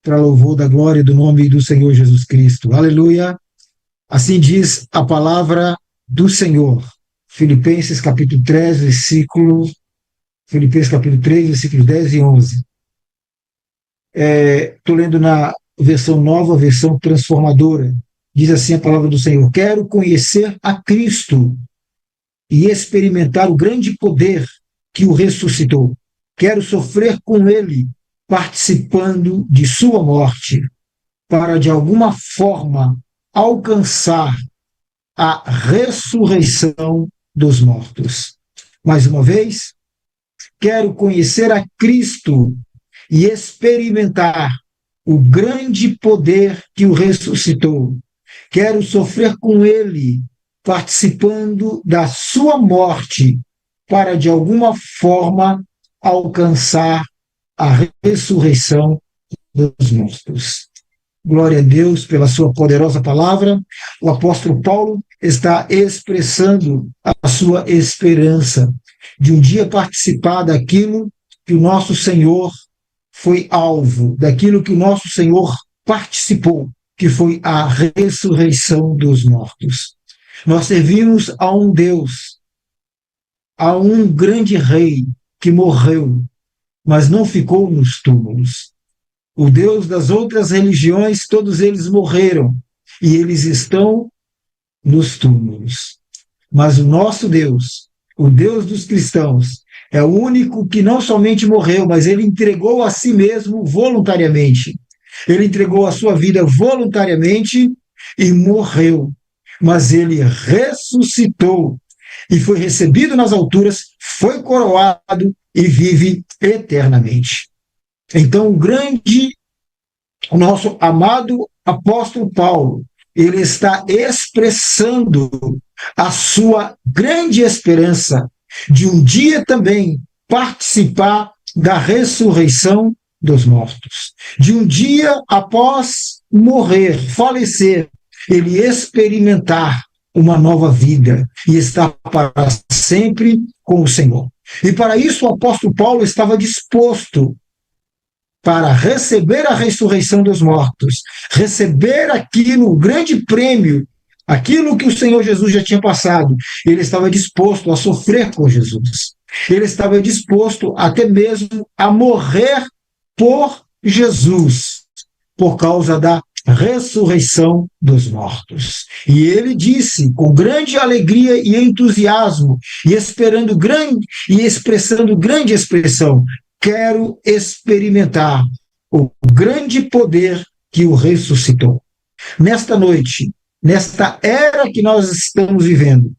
para louvor da glória do nome do Senhor Jesus Cristo. Aleluia! Assim diz a palavra do Senhor. Filipenses capítulo 3, versículos 10 e 11. Estou lendo na versão nova, versão transformadora. Diz assim a palavra do Senhor: quero conhecer a Cristo e experimentar o grande poder que o ressuscitou. Quero sofrer com ele, participando de sua morte, para de alguma forma alcançar a ressurreição dos mortos. Mais uma vez, quero conhecer a Cristo e experimentar o grande poder que o ressuscitou. Quero sofrer com ele, participando da sua morte, para de alguma forma alcançar a ressurreição dos mortos. Glória a Deus pela sua poderosa palavra. O apóstolo Paulo está expressando a sua esperança de um dia participar daquilo que o nosso Senhor foi alvo, daquilo que o nosso Senhor participou, que foi a ressurreição dos mortos. Nós servimos a um Deus, a um grande rei que morreu, mas não ficou nos túmulos. O Deus das outras religiões, todos eles morreram, e eles estão nos túmulos. Mas o nosso Deus, o Deus dos cristãos, é o único que não somente morreu, mas ele entregou a si mesmo voluntariamente. Ele entregou a sua vida voluntariamente e morreu. Mas ele ressuscitou e foi recebido nas alturas, foi coroado e vive eternamente. Então, o nosso amado apóstolo Paulo, ele está expressando a sua grande esperança de um dia também participar da ressurreição dos mortos. De um dia após morrer, falecer, ele experimentar uma nova vida e estar para sempre com o Senhor. E para isso o apóstolo Paulo estava disposto para receber a ressurreição dos mortos, receber aquilo, o grande prêmio, aquilo que o Senhor Jesus já tinha passado. Ele estava disposto a sofrer com Jesus. Ele estava disposto até mesmo a morrer por Jesus, por causa da ressurreição dos mortos. E ele disse, com grande alegria e entusiasmo, e expressando grande expressão: quero experimentar o grande poder que o ressuscitou. Nesta noite, nesta era que nós estamos vivendo,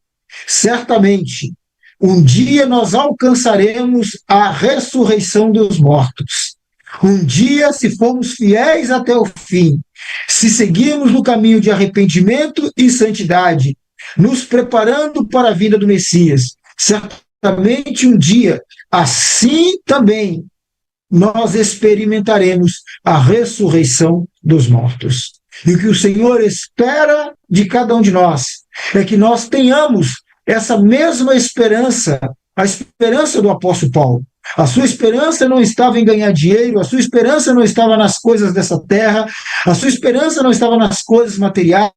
certamente, um dia nós alcançaremos a ressurreição dos mortos. Um dia, se formos fiéis até o fim, se seguirmos no caminho de arrependimento e santidade, nos preparando para a vinda do Messias, certamente um dia, assim também, nós experimentaremos a ressurreição dos mortos. E o que o Senhor espera de cada um de nós é que nós tenhamos essa mesma esperança, a esperança do apóstolo Paulo. A sua esperança não estava em ganhar dinheiro, a sua esperança não estava nas coisas dessa terra, a sua esperança não estava nas coisas materiais,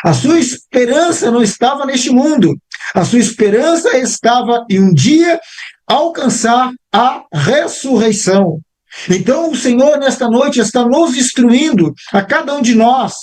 a sua esperança não estava neste mundo. A sua esperança estava em um dia alcançar a ressurreição. Então o Senhor nesta noite está nos instruindo a cada um de nós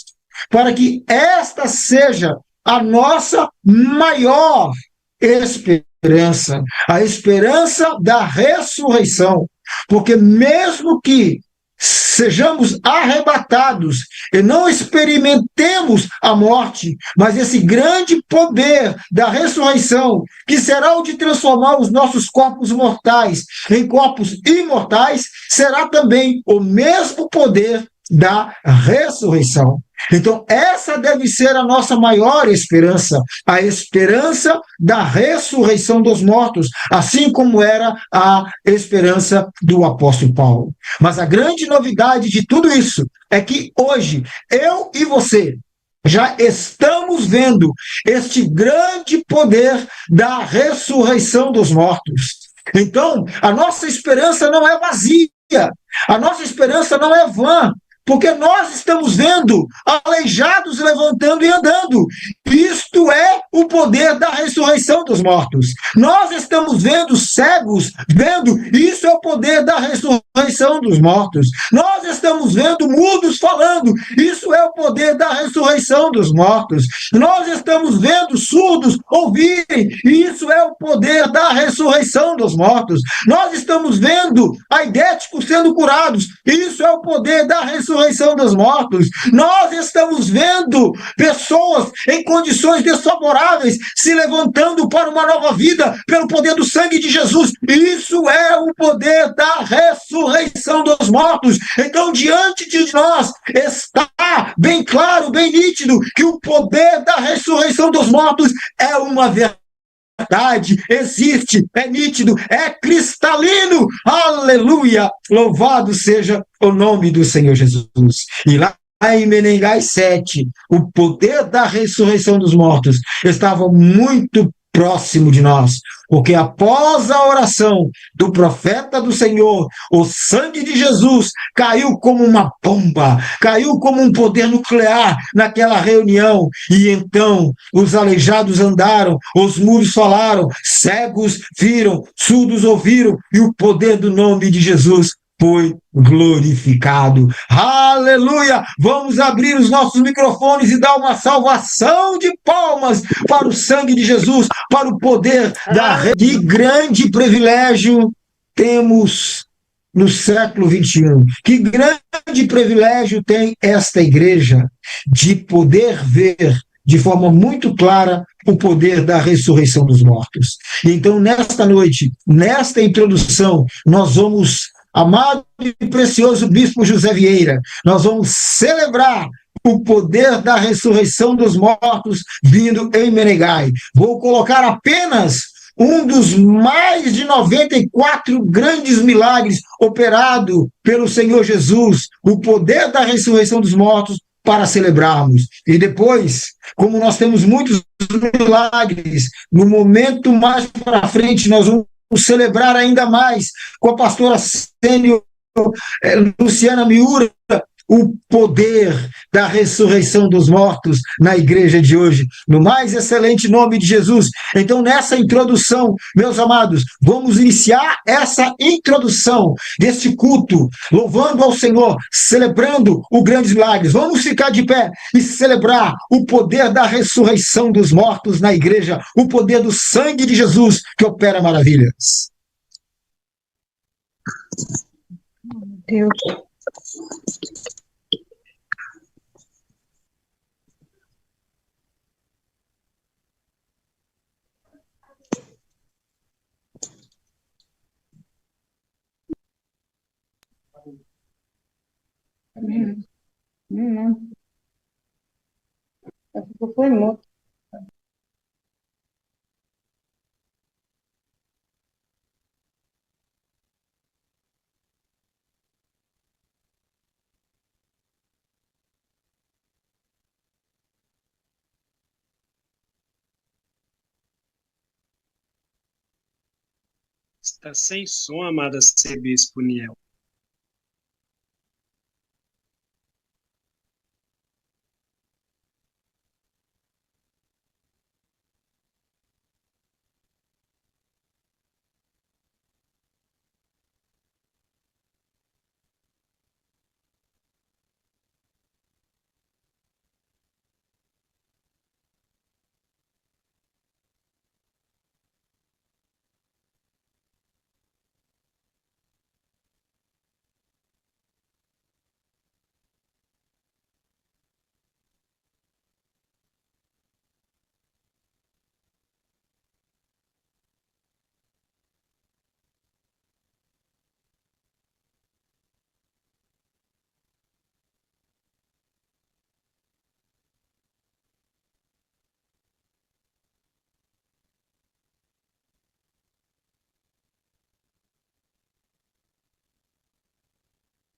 para que esta seja a nossa maior esperança, a esperança da ressurreição, porque mesmo que sejamos arrebatados e não experimentemos a morte, mas esse grande poder da ressurreição, que será o de transformar os nossos corpos mortais em corpos imortais, será também o mesmo poder da ressurreição. Então, essa deve ser a nossa maior esperança, a esperança da ressurreição dos mortos, assim como era a esperança do apóstolo Paulo. Mas a grande novidade de tudo isso é que hoje, eu e você, já estamos vendo este grande poder da ressurreição dos mortos. Então, a nossa esperança não é vazia, a nossa esperança não é vã, porque nós estamos vendo aleijados levantando e andando. Isto é o poder da ressurreição dos mortos. Nós estamos vendo cegos vendo, isso é o poder da ressurreição dos mortos. Nós estamos vendo mudos falando, isso é o poder da ressurreição dos mortos. Nós estamos vendo surdos ouvirem, isso é o poder da ressurreição dos mortos. Nós estamos vendo aidéticos sendo curados, isso é o poder da ressurreição dos mortos. Nós estamos vendo pessoas em condições desfavoráveis se levantando para uma nova vida pelo poder do sangue de Jesus. Isso é o poder da ressurreição dos mortos. Então, diante de nós está bem claro, bem nítido, que o poder da ressurreição dos mortos é uma verdade, existe, é nítido, é cristalino. Aleluia! Louvado seja o nome do Senhor Jesus. E lá em Menegai 7, o poder da ressurreição dos mortos estava muito próximo de nós, porque após a oração do profeta do Senhor, o sangue de Jesus caiu como uma bomba, caiu como um poder nuclear naquela reunião, e então os aleijados andaram, os muros falaram, cegos viram, surdos ouviram, e o poder do nome de Jesus foi glorificado. Aleluia! Vamos abrir os nossos microfones e dar uma salvação de palmas para o sangue de Jesus, para o poder da... Que grande privilégio temos no século XXI. Que grande privilégio tem esta igreja de poder ver de forma muito clara o poder da ressurreição dos mortos. Então, nesta noite, nesta introdução, nós vamos, amado e precioso Bispo José Vieira, nós vamos celebrar o poder da ressurreição dos mortos vindo em Menegai. Vou colocar apenas um dos mais de 94 grandes milagres operado pelo Senhor Jesus, o poder da ressurreição dos mortos, para celebrarmos. E depois, como nós temos muitos milagres, no momento mais para frente, nós vamos celebrar ainda mais com a pastora sênior Luciana Miura, o poder da ressurreição dos mortos na igreja de hoje, no mais excelente nome de Jesus. Então, nessa introdução, meus amados, vamos iniciar essa introdução deste culto, louvando ao Senhor, celebrando os grandes milagres. Vamos ficar de pé e celebrar o poder da ressurreição dos mortos na igreja, o poder do sangue de Jesus que opera maravilhas. Deus. Não. Foi muito. Está sem som, amada Bispo Niel.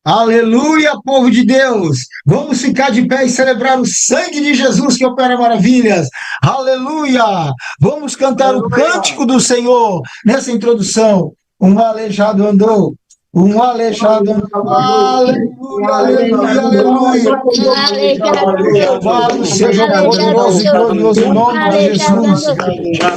Aleluia, povo de Deus! Vamos ficar de pé e celebrar o sangue de Jesus que opera maravilhas. Aleluia! Vamos cantar o cântico do Senhor nessa introdução. Um aleijado andou, Um aleijado. Aleluia, aleluia, aleluia. Louvado seja o poderoso e glorioso nome de Jesus.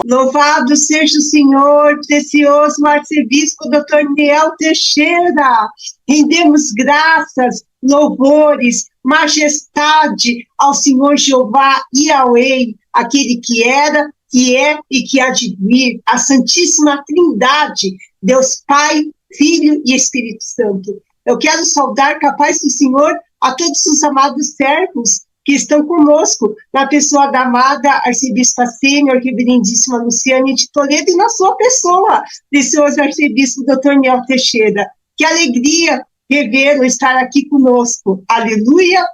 Louvado seja o Senhor, precioso arcebispo Dr. Niel Teixeira. Rendemos graças, louvores, majestade ao Senhor Jeová Yahweh, aquele que era, que é e que há de vir, a Santíssima Trindade, Deus Pai, Filho e Espírito Santo. Eu quero saudar com a paz do Senhor a todos os amados servos que estão conosco, na pessoa da amada arcebispa sênior, reverendíssima Luciane de Toledo, e na sua pessoa, precioso arcebispo Dr. Niel Teixeira. Que alegria revê-lo, estar aqui conosco. Aleluia!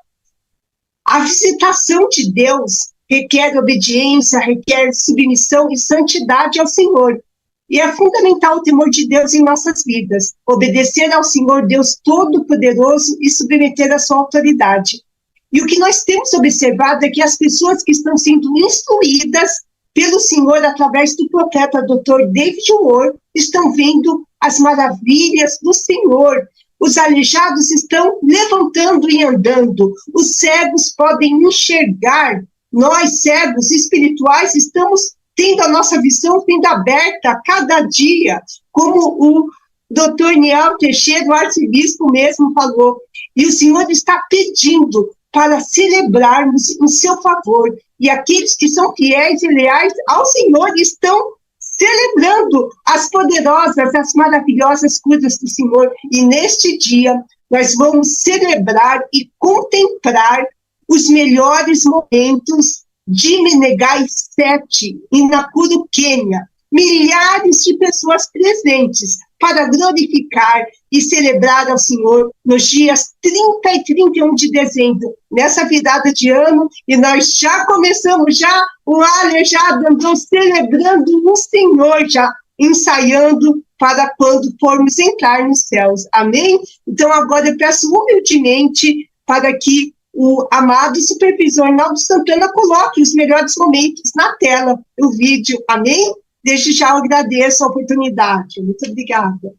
A visitação de Deus requer obediência, requer submissão e santidade ao Senhor. E é fundamental o temor de Deus em nossas vidas, obedecer ao Senhor Deus Todo-Poderoso e submeter a sua autoridade. E o que nós temos observado é que as pessoas que estão sendo instruídas pelo Senhor através do profeta Dr. David Ward estão vendo as maravilhas do Senhor. Os aleijados estão levantando e andando, os cegos podem enxergar. Nós, cegos espirituais, estamos tendo a nossa visão sendo aberta a cada dia, como o Dr. Niel Teixeira, o arcebispo mesmo falou. E o Senhor está pedindo para celebrarmos em seu favor. E aqueles que são fiéis e leais ao Senhor estão celebrando as poderosas, as maravilhosas coisas do Senhor. E neste dia, nós vamos celebrar e contemplar os melhores momentos de Menegai 7, em Nakuru, Quênia. Milhares de pessoas presentes para glorificar e celebrar ao Senhor nos dias 30 e 31 de dezembro, nessa virada de ano, e nós já começamos o aleijado, andamos celebrando o Senhor, já ensaiando para quando formos entrar nos céus. Amém? Então agora eu peço humildemente para que o amado supervisor Arnaldo Santana coloque os melhores momentos na tela, o vídeo. Amém? Desde já eu agradeço a oportunidade. Muito obrigada.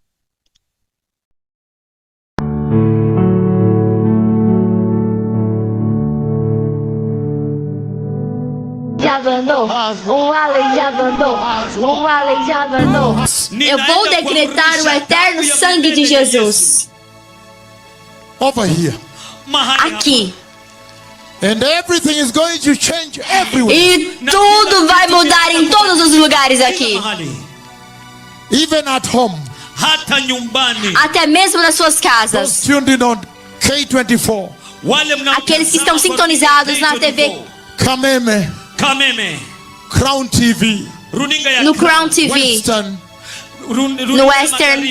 Eu vou decretar o eterno sangue de Jesus. Over here. Aqui. And everything is going to change everywhere. E tudo vai mudar em todos os lugares aqui. Even at home. Até mesmo nas suas casas. Those tuned in on K24. Aqueles que estão sintonizados na TV Kameme. Crown TV. no Crown TV, Western. no Western.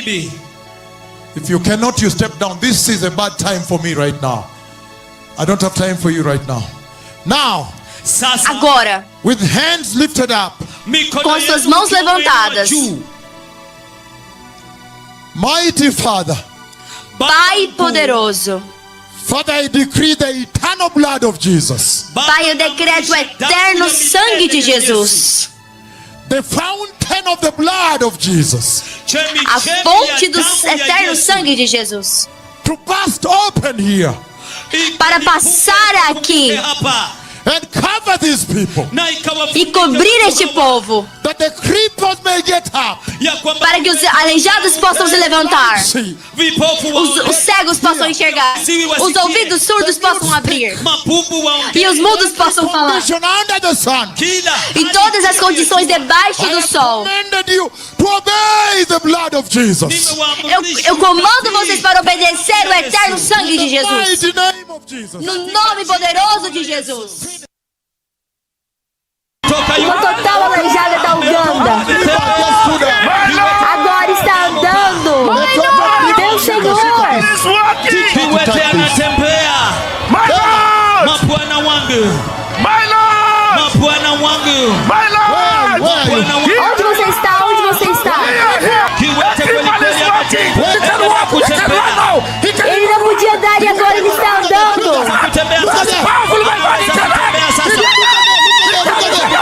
If you cannot, you step down. This is a bad time for me right now. I don't have time for you right now. Now, Agora, with hands lifted up, com as suas mãos levantadas, mighty Father, Pai poderoso, Father, I decree the eternal blood of Jesus, Pai, eu decreto o eterno sangue de Jesus, the fountain of the blood of Jesus, a fonte do eterno sangue de Jesus, to burst open here para passar aqui and cover these people, e cobrir este povo, that the cripples may get up, para que os aleijados possam se levantar, see, os cegos possam enxergar, os ouvidos surdos possam abrir e os mudos possam falar. condition under the sun. Em todas as condições debaixo I do have sol, commanded you to obey the blood of Jesus. eu comando vocês para obedecer o eterno sangue de In the Jesus, mighty name of Jesus. no nome poderoso de Jesus. Uma total aleijada da Uganda agora está andando. Meu Senhor, onde você está? Onde você está? Ele não podia dar e agora ele está andando.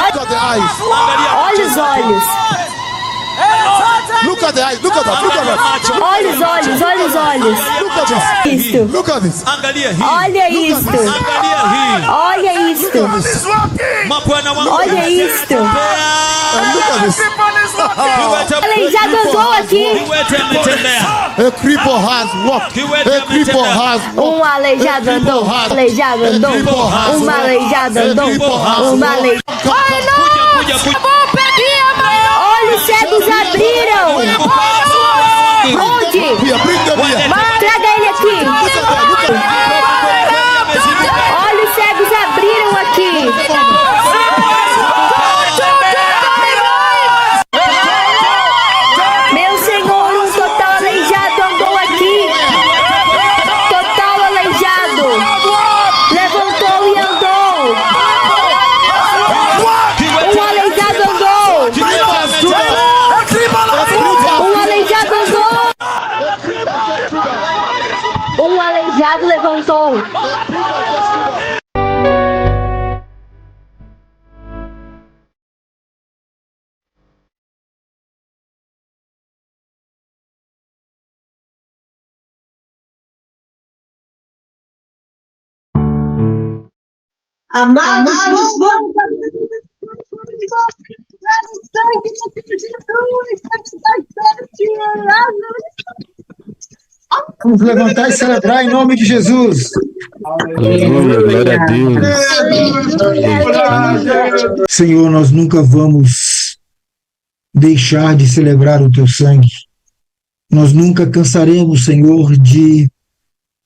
Look at the eyes. Olha os olhos. Look at the eyes. Look at that. Look at that. Olhos, olhos, olhos, olhos. Look at this. Isto. Look at this. Olha isto. Olha isto. Olha isto. Look at this. Aleijado andou aqui. A cripple has walked. A cripple has walked. Aleijado andou. Aleijado andou. Aleijado andou. Aleijado. Ai, não! Olhos cegos abriram. Onde? Traga ele aqui. Olhos cegos abriram aqui. Meu Senhor, um total aleijado andou aqui. Total aleijado. Levantou e andou. Um aleijado andou. Um aleijado andou. Um aleijado levantou. Amados, vamos sangue de Jesus, Vamos levantar e celebrar em nome de Jesus. Aleluia, glória a Deus. Senhor, nós nunca vamos deixar de celebrar o teu sangue. Nós nunca cansaremos, Senhor, de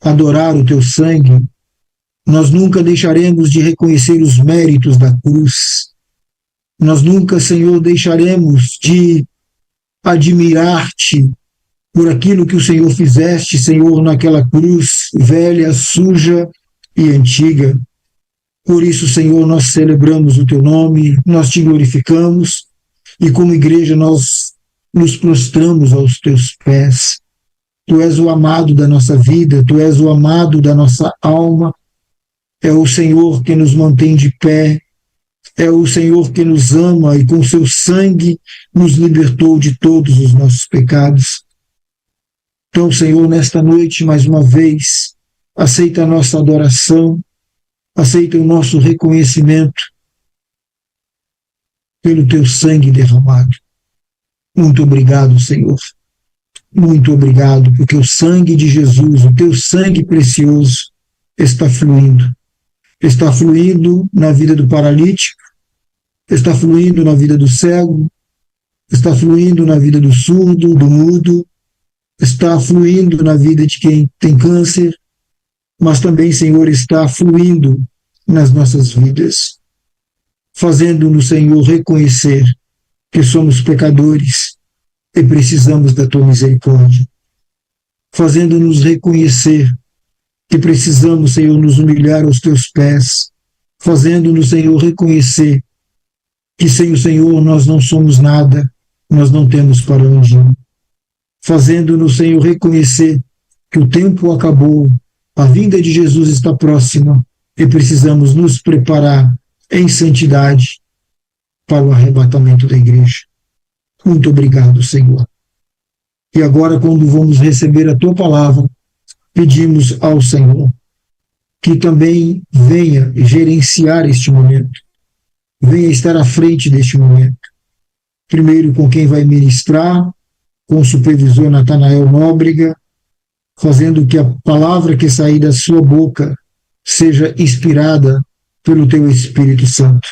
adorar o teu sangue. Nós nunca deixaremos de reconhecer os méritos da cruz. Nós nunca, Senhor, deixaremos de admirar-te por aquilo que o Senhor fizeste, Senhor, naquela cruz velha, suja e antiga. Por isso, Senhor, nós celebramos o teu nome, nós te glorificamos e como igreja nós nos prostramos aos teus pés. Tu és o amado da nossa vida, tu és o amado da nossa alma. É o Senhor que nos mantém de pé, é o Senhor que nos ama e com seu sangue nos libertou de todos os nossos pecados. Então, Senhor, nesta noite, mais uma vez, aceita a nossa adoração, aceita o nosso reconhecimento pelo teu sangue derramado. Muito obrigado, Senhor. Muito obrigado, porque o sangue de Jesus, o teu sangue precioso, está fluindo. Está fluindo na vida do paralítico, está fluindo na vida do cego, está fluindo na vida do surdo, do mudo, está fluindo na vida de quem tem câncer, mas também, Senhor, está fluindo nas nossas vidas, fazendo-nos, Senhor, reconhecer que somos pecadores e precisamos da tua misericórdia, fazendo-nos reconhecer que precisamos, Senhor, nos humilhar aos teus pés, fazendo-nos, Senhor, reconhecer que sem o Senhor nós não somos nada, nós não temos para onde ir. Fazendo-nos, Senhor, reconhecer que o tempo acabou, a vinda de Jesus está próxima e precisamos nos preparar em santidade para o arrebatamento da igreja. Muito obrigado, Senhor. E agora, quando vamos receber a tua palavra, pedimos ao Senhor que também venha gerenciar este momento, venha estar à frente deste momento. Primeiro com quem vai ministrar, com o supervisor Natanael Nóbrega, fazendo que a palavra que sair da sua boca seja inspirada pelo teu Espírito Santo.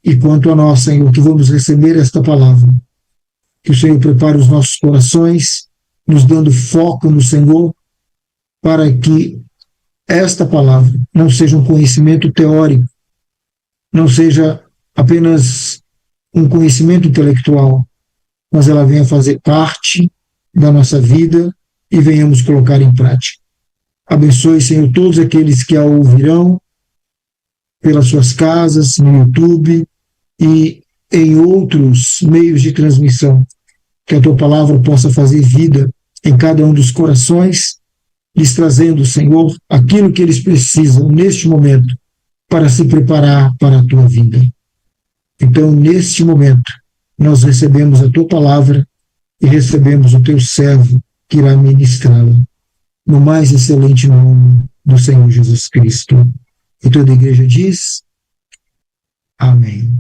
E quanto a nós, Senhor, que vamos receber esta palavra, que o Senhor prepare os nossos corações, nos dando foco no Senhor, para que esta palavra não seja um conhecimento teórico, não seja apenas um conhecimento intelectual, mas ela venha fazer parte da nossa vida e venhamos colocar em prática. Abençoe, Senhor, todos aqueles que a ouvirão pelas suas casas, no YouTube e em outros meios de transmissão, que a tua palavra possa fazer vida em cada um dos corações, lhes trazendo, Senhor, aquilo que eles precisam neste momento para se preparar para a tua vinda. Então, neste momento, nós recebemos a tua palavra e recebemos o teu servo que irá ministrá-la, no mais excelente nome do Senhor Jesus Cristo. E toda a igreja diz: amém.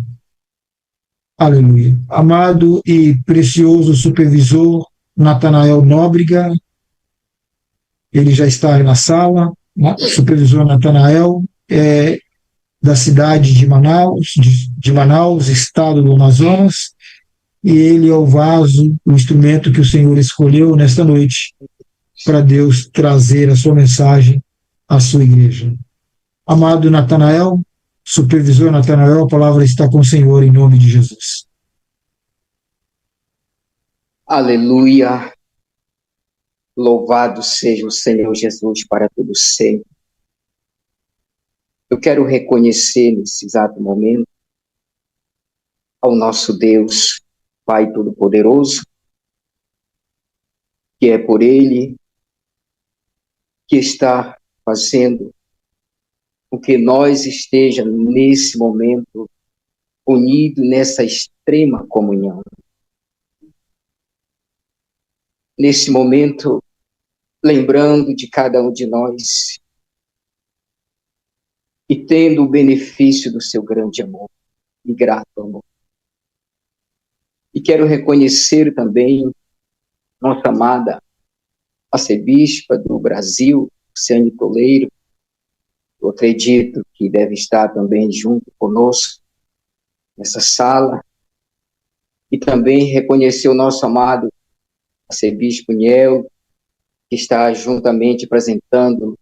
Aleluia. Amado e precioso supervisor Natanael Nóbrega, ele já está aí na sala. O supervisor Natanael é da cidade de Manaus, estado do Amazonas, e ele é o vaso, o instrumento que o Senhor escolheu nesta noite para Deus trazer a sua mensagem à sua igreja. Amado Natanael, supervisor Natanael, a palavra está com o Senhor em nome de Jesus. Aleluia. Louvado seja o Senhor Jesus para todo sempre. Eu quero reconhecer nesse exato momento ao nosso Deus, Pai Todo-Poderoso, que é por Ele que está fazendo com que nós estejamos nesse momento unidos nessa extrema comunhão. Nesse momento, lembrando de cada um de nós e tendo o benefício do seu grande amor e grato amor. E quero reconhecer também nossa amada arcebispa do Brasil, Luciane Toleiro. Eu acredito que deve estar também junto conosco nessa sala. E também reconhecer o nosso amado arcebispo Niel, que está juntamente apresentando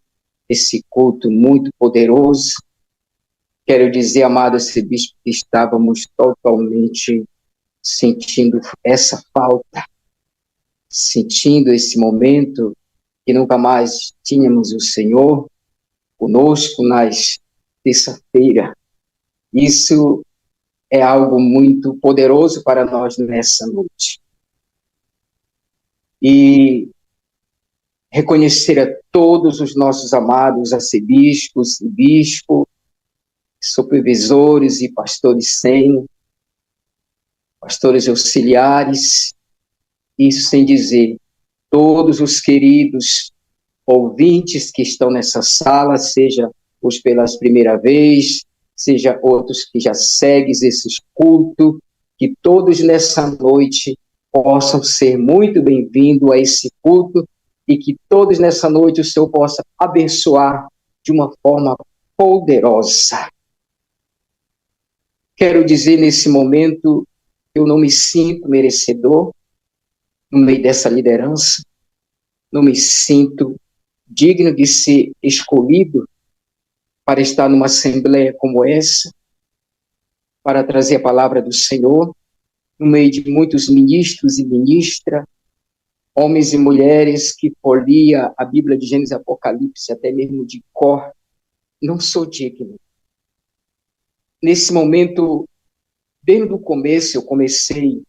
esse culto muito poderoso. Quero dizer, amado arcebispo, que estávamos totalmente sentindo essa falta, sentindo esse momento que nunca mais tínhamos o Senhor conosco nas terça-feira. Isso é algo muito poderoso para nós nessa noite. E reconhecer a todos os nossos amados arcebispos e bispos, supervisores e pastores sênior, pastores auxiliares, isso sem dizer todos os queridos ouvintes que estão nessa sala, seja os pela primeira vez, seja outros que já seguem esses cultos, que todos nessa noite possam ser muito bem-vindos a esse culto e que todos nessa noite o Senhor possa abençoar de uma forma poderosa. Quero dizer nesse momento, eu não me sinto merecedor no meio dessa liderança, não me sinto digno de ser escolhido para estar numa assembleia como essa, para trazer a palavra do Senhor, no meio de muitos ministros e ministras, homens e mulheres que polia a Bíblia de Gênesis e Apocalipse, até mesmo de cor. Não sou digno. Nesse momento, desde o começo, eu comecei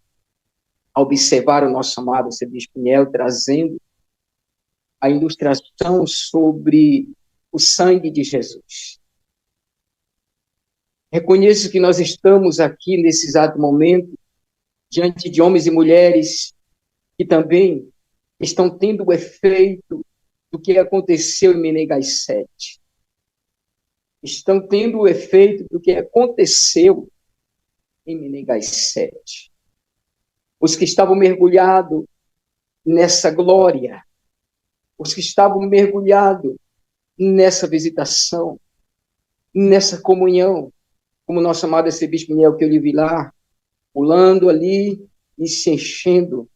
a observar o nosso amado arcebispo Niel trazendo a ilustração sobre o sangue de Jesus. Reconheço que nós estamos aqui, nesse exato momento, diante de homens e mulheres que também estão tendo o efeito do que aconteceu em Menegas 7. Estão tendo o efeito do que aconteceu em Menegas 7. Os que estavam mergulhados nessa glória, os que estavam mergulhados nessa visitação, nessa comunhão, como nosso amado arcebispo Niel, que eu lhe vi lá, pulando ali e se enchendo.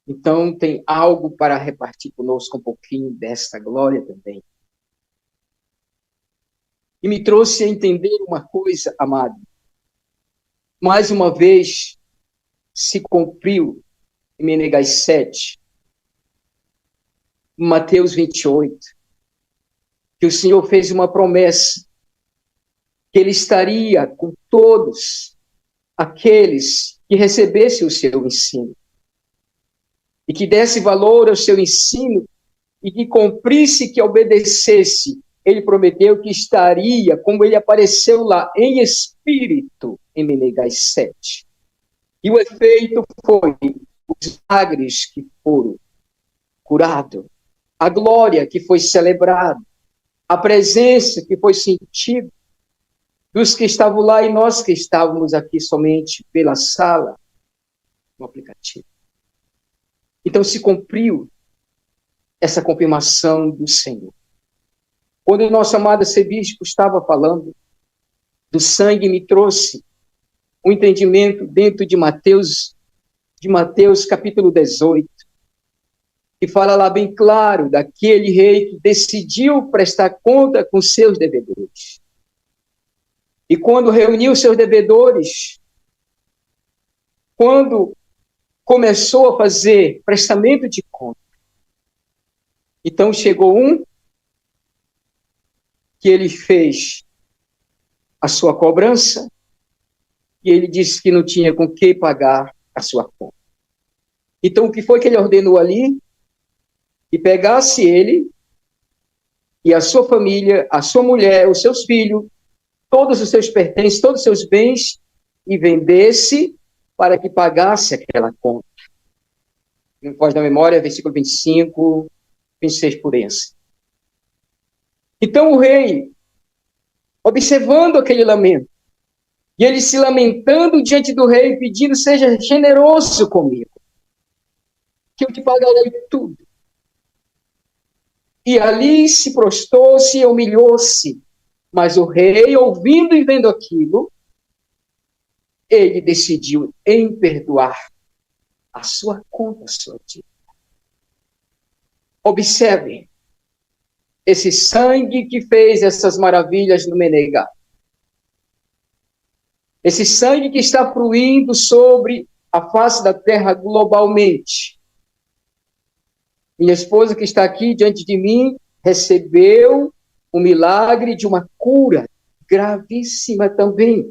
Então, tem algo para repartir conosco um pouquinho dessa glória também. E me trouxe a entender uma coisa, amado. Mais uma vez, se cumpriu em Menegas 7, em Mateus 28, que o Senhor fez uma promessa, que Ele estaria com todos aqueles que recebessem o seu ensino, e que desse valor ao seu ensino, e que cumprisse, que obedecesse. Ele prometeu que estaria, como ele apareceu lá, em espírito, em Menegas 7. E o efeito foi os milagres que foram curados, a glória que foi celebrada, a presença que foi sentida dos que estavam lá e nós que estávamos aqui somente pela sala, no aplicativo. Então se cumpriu essa confirmação do Senhor. Quando o nosso amado arcebispo estava falando do sangue, me trouxe um entendimento dentro de Mateus capítulo 18, que fala lá bem claro daquele rei que decidiu prestar conta com seus devedores. E quando reuniu seus devedores, quando começou a fazer prestamento de conta, então chegou um que ele fez a sua cobrança e ele disse que não tinha com que pagar a sua conta. Então, o que foi que ele ordenou ali? Que pegasse ele e a sua família, a sua mulher, os seus filhos, todos os seus pertences, todos os seus bens, e vendesse para que pagasse aquela conta. Não pode dar memória, versículo 25, 26 por esse. Então o rei, observando aquele lamento, e ele se lamentando diante do rei, pedindo, seja generoso comigo, que eu te pagarei tudo. E ali se prostrou-se e humilhou-se. Mas o rei, ouvindo e vendo aquilo, ele decidiu em perdoar a sua conta, a sua dívida. Observe, esse sangue que fez essas maravilhas no Menegá, esse sangue que está fluindo sobre a face da terra globalmente. Minha esposa que está aqui diante de mim recebeu o milagre de uma cura gravíssima também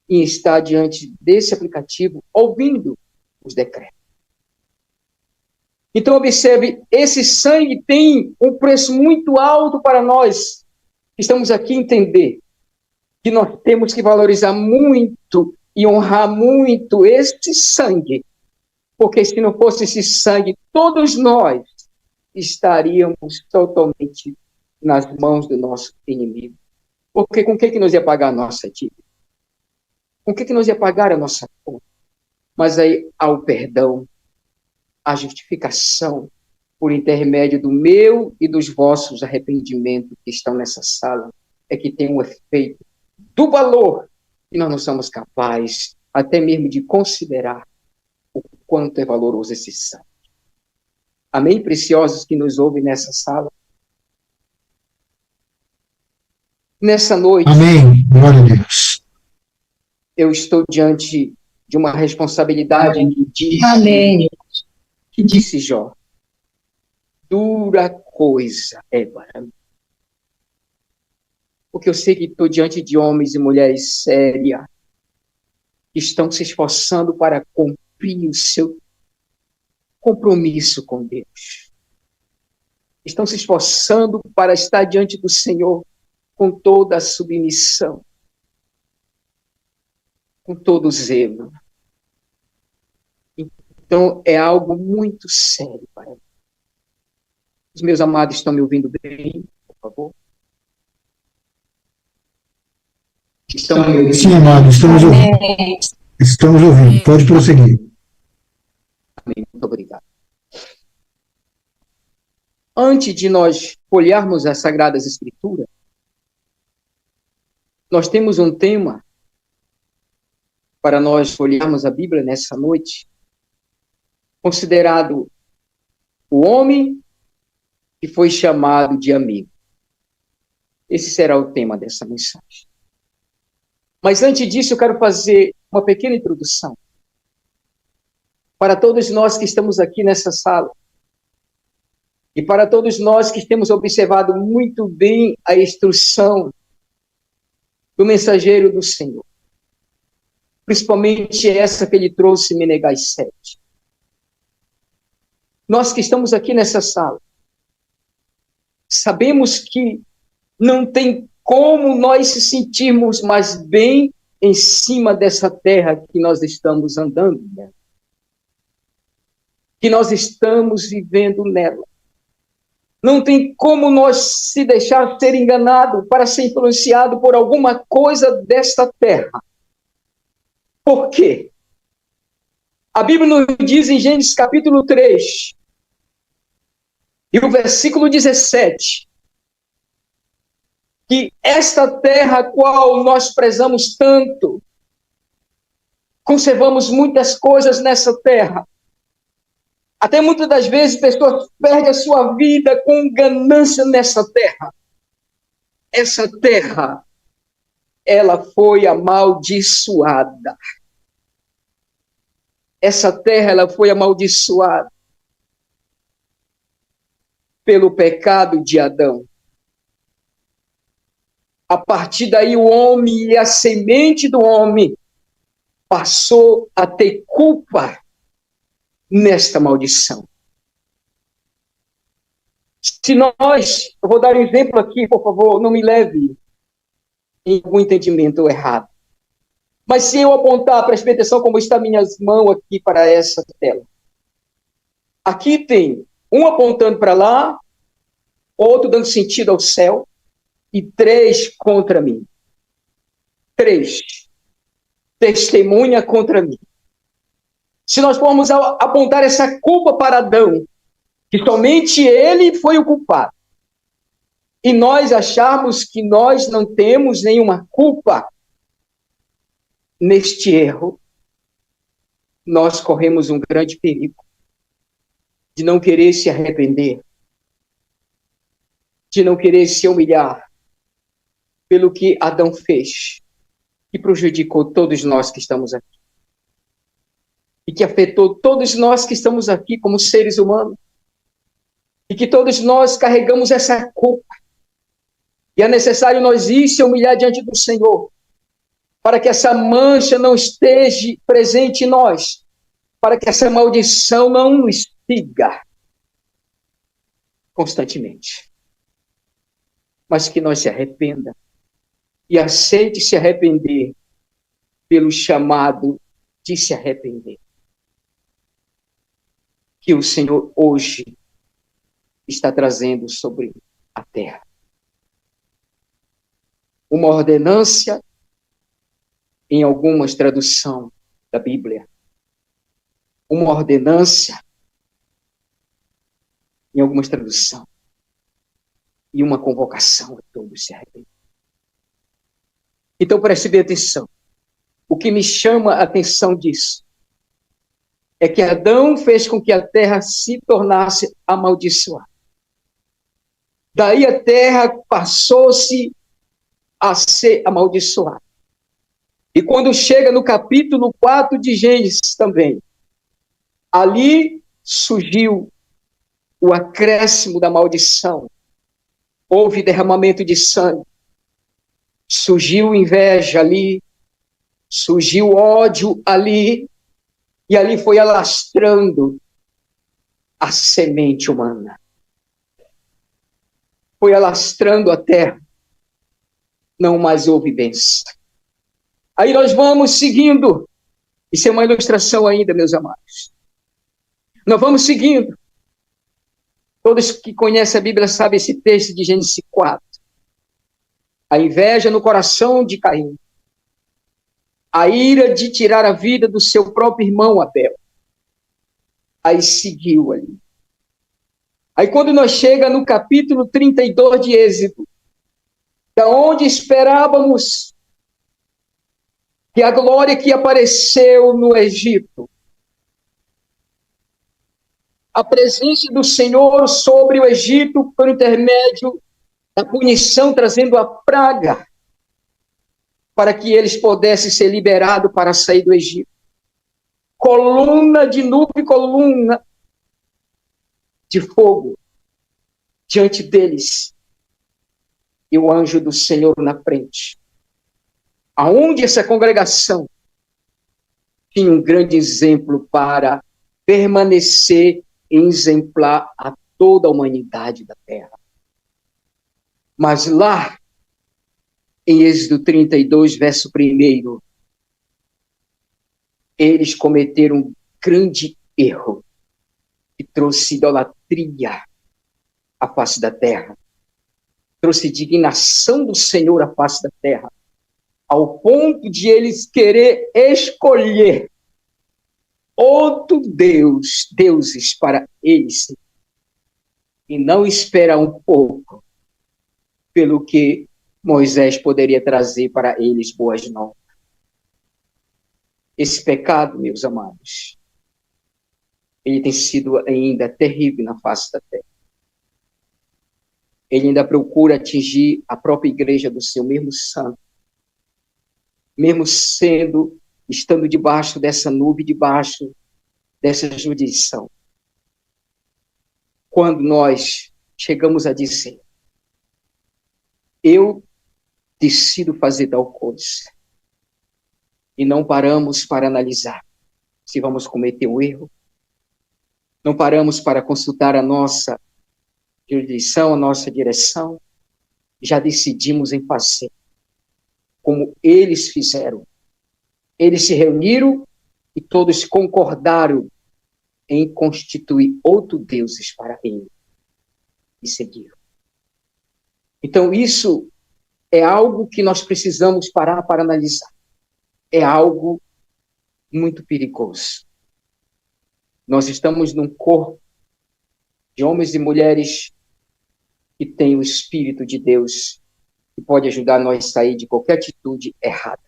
e está diante desse aplicativo ouvindo os decretos. Então observe, esse sangue tem um preço muito alto para nós. Estamos aqui a entender que nós temos que valorizar muito e honrar muito esse sangue, porque se não fosse esse sangue, todos nós estaríamos totalmente nas mãos do nosso inimigo. Porque com o que nós ia pagar a nossa dívida? Com o que nós ia pagar a nossa conta? Mas aí há o perdão, a justificação por intermédio do meu e dos vossos arrependimentos que estão nessa sala, é que tem um efeito do valor que nós não somos capazes até mesmo de considerar o quanto é valoroso esse sangue. Amém, preciosos que nos ouvem nessa sala? Nessa noite, Amém. Glória a Deus. eu estou diante de uma responsabilidade Amém. que disse Jó. Dura coisa é para mim. Porque eu sei que estou diante de homens e mulheres sérias que estão se esforçando para cumprir o seu compromisso com Deus. Estão se esforçando para estar diante do Senhor com toda a submissão, com todo o zelo. Então, é algo muito sério para mim. Os meus amados estão me ouvindo bem, por favor? Estão me ouvindo? Sim, amado, estamos ouvindo. Estamos ouvindo. Pode prosseguir. Amém. Muito obrigado. Antes de nós folhearmos as Sagradas Escrituras, nós temos um tema para nós folhearmos a Bíblia nessa noite, considerado o homem que foi chamado de amigo. Esse será o tema dessa mensagem. Mas antes disso, eu quero fazer uma pequena introdução para todos nós que estamos aqui nessa sala e para todos nós que temos observado muito bem a instrução do mensageiro do Senhor, principalmente essa que ele trouxe em Menegás 7. Nós que estamos aqui nessa sala, sabemos que não tem como nós se sentirmos mais bem em cima dessa terra que nós estamos andando, né? que nós estamos vivendo nela. Não tem como nós se deixar ser enganado para ser influenciado por alguma coisa desta terra. Por quê? A Bíblia nos diz em Gênesis capítulo 3, e o versículo 17, que esta terra a qual nós prezamos tanto, conservamos muitas coisas nessa terra. Até muitas das vezes pessoas perdem a sua vida com ganância nessa terra. Essa terra, ela foi amaldiçoada. Essa terra, ela foi amaldiçoada pelo pecado de Adão. A partir daí, o homem e a semente do homem passou a ter culpa nesta maldição. Se nós, eu vou dar um exemplo aqui, por favor, não me leve em algum entendimento errado. Mas se eu apontar, preste atenção como está minhas mãos aqui para essa tela. Aqui tem um apontando para lá, outro dando sentido ao céu, e 3 contra mim. 3. Testemunha contra mim. Se nós formos apontar essa culpa para Adão, que somente ele foi o culpado, e nós acharmos que nós não temos nenhuma culpa neste erro, nós corremos um grande perigo de não querer se arrepender, de não querer se humilhar pelo que Adão fez, que prejudicou todos nós que estamos aqui. E que afetou todos nós que estamos aqui como seres humanos. E que todos nós carregamos essa culpa. E é necessário nós ir se humilhar diante do Senhor, para que essa mancha não esteja presente em nós, para que essa maldição não nos siga constantemente. Mas que nós se arrependa e aceite se arrepender pelo chamado de se arrepender. Que o Senhor hoje está trazendo sobre a terra. Uma ordenância em algumas traduções da Bíblia. Uma ordenância em algumas traduções. E uma convocação a todos se arrepender. Então, preste bem atenção. O que me chama a atenção disso é que Adão fez com que a terra se tornasse amaldiçoada. Daí a terra passou-se a ser amaldiçoada. E quando chega no capítulo 4 de Gênesis também, ali surgiu o acréscimo da maldição. Houve derramamento de sangue. Surgiu inveja ali, surgiu ódio ali, e ali foi alastrando a semente humana. Foi alastrando a terra. Não mais houve bênção. Aí nós vamos seguindo. Isso é uma ilustração ainda, meus amados. Nós vamos seguindo. Todos que conhecem a Bíblia sabem esse texto de Gênesis 4. A inveja no coração de Caim. A ira de tirar a vida do seu próprio irmão Abel. Aí seguiu ali. Aí quando nós chega no capítulo 32 de Êxodo, da onde esperávamos que a glória que apareceu no Egito, a presença do Senhor sobre o Egito por intermédio da punição, trazendo a praga, para que eles pudessem ser liberados para sair do Egito. Coluna de nuvem, coluna de fogo diante deles. E o anjo do Senhor na frente. Aonde essa congregação tinha um grande exemplo para permanecer exemplar a toda a humanidade da terra. Mas lá, em Êxodo 32, verso 1, eles cometeram um grande erro. que trouxe idolatria à face da terra, trouxe indignação do Senhor à face da terra, ao ponto de eles querer escolher outro Deus, deuses para eles, e não esperar um pouco pelo que Moisés poderia trazer para eles boas novas. Esse pecado, meus amados, ele tem sido ainda terrível na face da terra. Ele ainda procura atingir a própria igreja do seu mesmo santo, mesmo estando debaixo dessa nuvem, debaixo dessa jurisdição. Quando nós chegamos a dizer, eu decido fazer tal coisa, e não paramos para analisar se vamos cometer um erro, não paramos para consultar a nossa jurisdição, a nossa direção, já decidimos em fazer como eles fizeram. Eles se reuniram e todos concordaram em constituir outro deuses para ele e seguiram. Então isso é algo que nós precisamos parar para analisar. É algo muito perigoso. Nós estamos num corpo de homens e mulheres que têm o Espírito de Deus que pode ajudar nós a sair de qualquer atitude errada.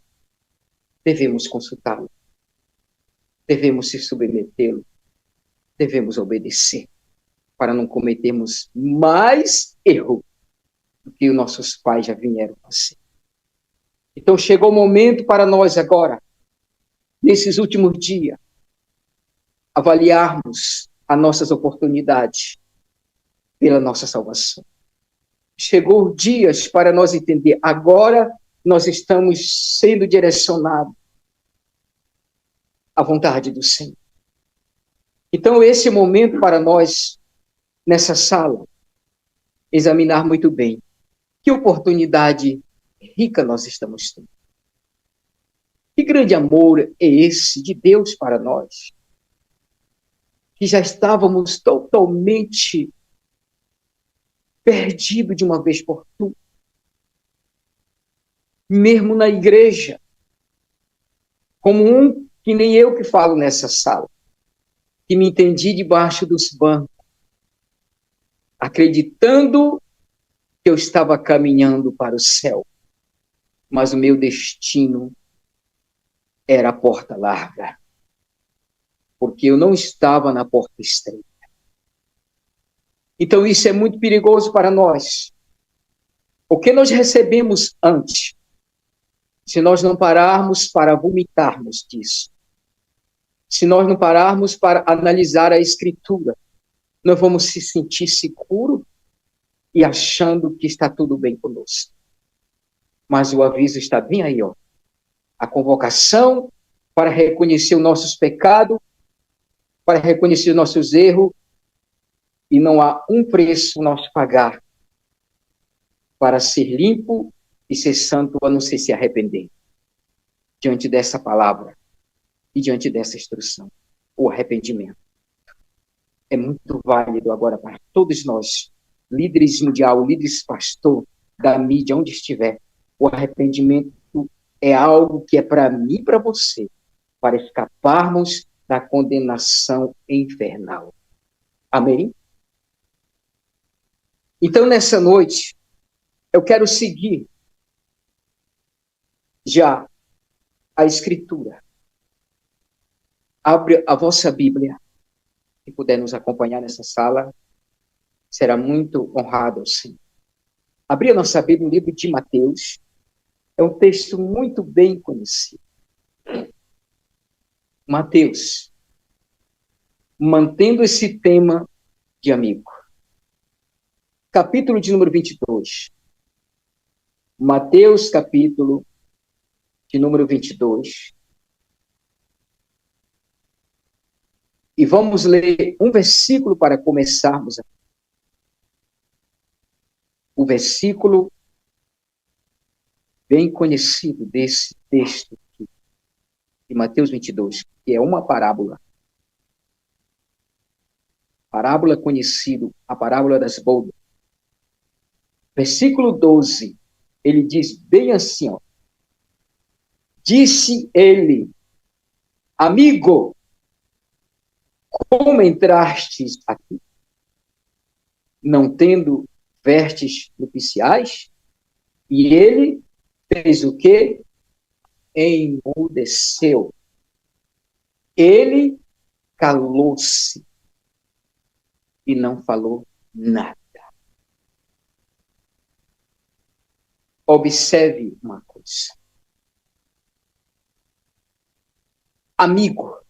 Devemos consultá-lo. Devemos se submetê-lo. Devemos obedecer para não cometermos mais erro do que os nossos pais já vieram fazer. Então chegou o momento para nós agora, nesses últimos dias, avaliarmos as nossas oportunidades pela nossa salvação. Chegou dias para nós entender, agora nós estamos sendo direcionados à vontade do Senhor. Então esse momento para nós, nessa sala, examinar muito bem que oportunidade rica nós estamos tendo. Que grande amor é esse de Deus para nós, que já estávamos totalmente perdidos de uma vez por todas. Mesmo na igreja, como um que nem eu que falo nessa sala, que me entendi debaixo dos bancos, acreditando que eu estava caminhando para o céu, mas o meu destino era a porta larga, porque eu não estava na porta estreita. Então isso é muito perigoso para nós. O que nós recebemos antes, se nós não pararmos para vomitarmos disso, se nós não pararmos para analisar a Escritura, nós vamos se sentir seguros e achando que está tudo bem conosco. Mas o aviso está bem aí, ó. A convocação para reconhecer os nossos pecados, para reconhecer os nossos erros, e não há um preço nós pagar para ser limpo e ser santo, a não ser se arrepender. Diante dessa palavra e diante dessa instrução, o arrependimento é muito válido agora para todos nós, líderes mundial, líderes pastor, da mídia, onde estiver. O arrependimento é algo que é para mim e para você, para escaparmos da condenação infernal. Amém? Então, nessa noite, eu quero seguir já a Escritura. Abre a vossa Bíblia, se puder nos acompanhar nessa sala, será muito honrado, sim. Abrir a nossa Bíblia no livro de Mateus, é um texto muito bem conhecido. Mateus, mantendo esse tema de amigo. Capítulo de número 22. Mateus, capítulo de número 22. E vamos ler um versículo para começarmos. O versículo bem conhecido desse texto aqui, de Mateus 22, que é uma parábola. parábola conhecida, a parábola das bodas. Versículo 12, ele diz bem assim, ó. Disse ele, amigo, como entrastes aqui, não tendo vestes nupciais? E ele fez o quê? Emudeceu. Ele calou-se e não falou nada. Observe uma coisa. Amigo.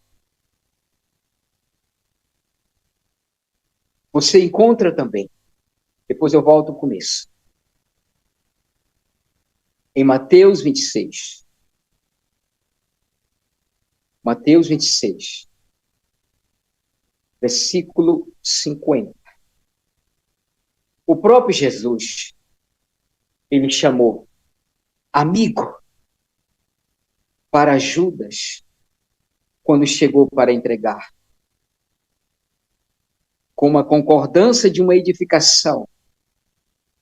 Você encontra também. Depois eu volto ao começo. Em Mateus 26. Mateus 26. Versículo 50. O próprio Jesus, ele chamou amigo para Judas quando chegou para entregar. Com uma concordância de uma edificação.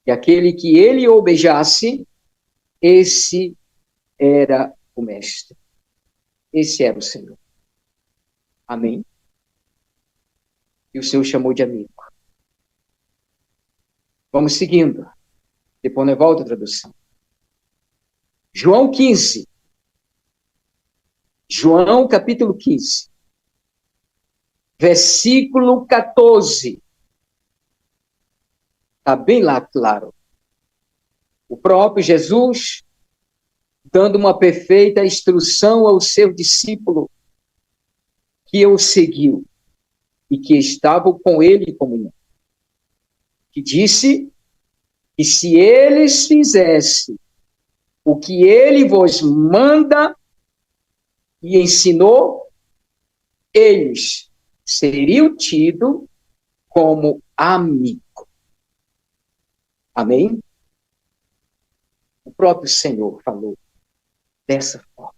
E aquele que ele o beijasse, esse era o mestre. Esse era o Senhor. Amém? E o Senhor chamou de amigo. Vamos seguindo. Depois eu volto à tradução. João 15. João capítulo 15. Versículo 14. Está bem lá, claro. O próprio Jesus dando uma perfeita instrução ao seu discípulo que o seguiu e que estava com ele em comunhão. Que disse que se eles fizessem o que ele vos manda e ensinou, eles seriam tidos como amigo. Amém? O próprio Senhor falou dessa forma.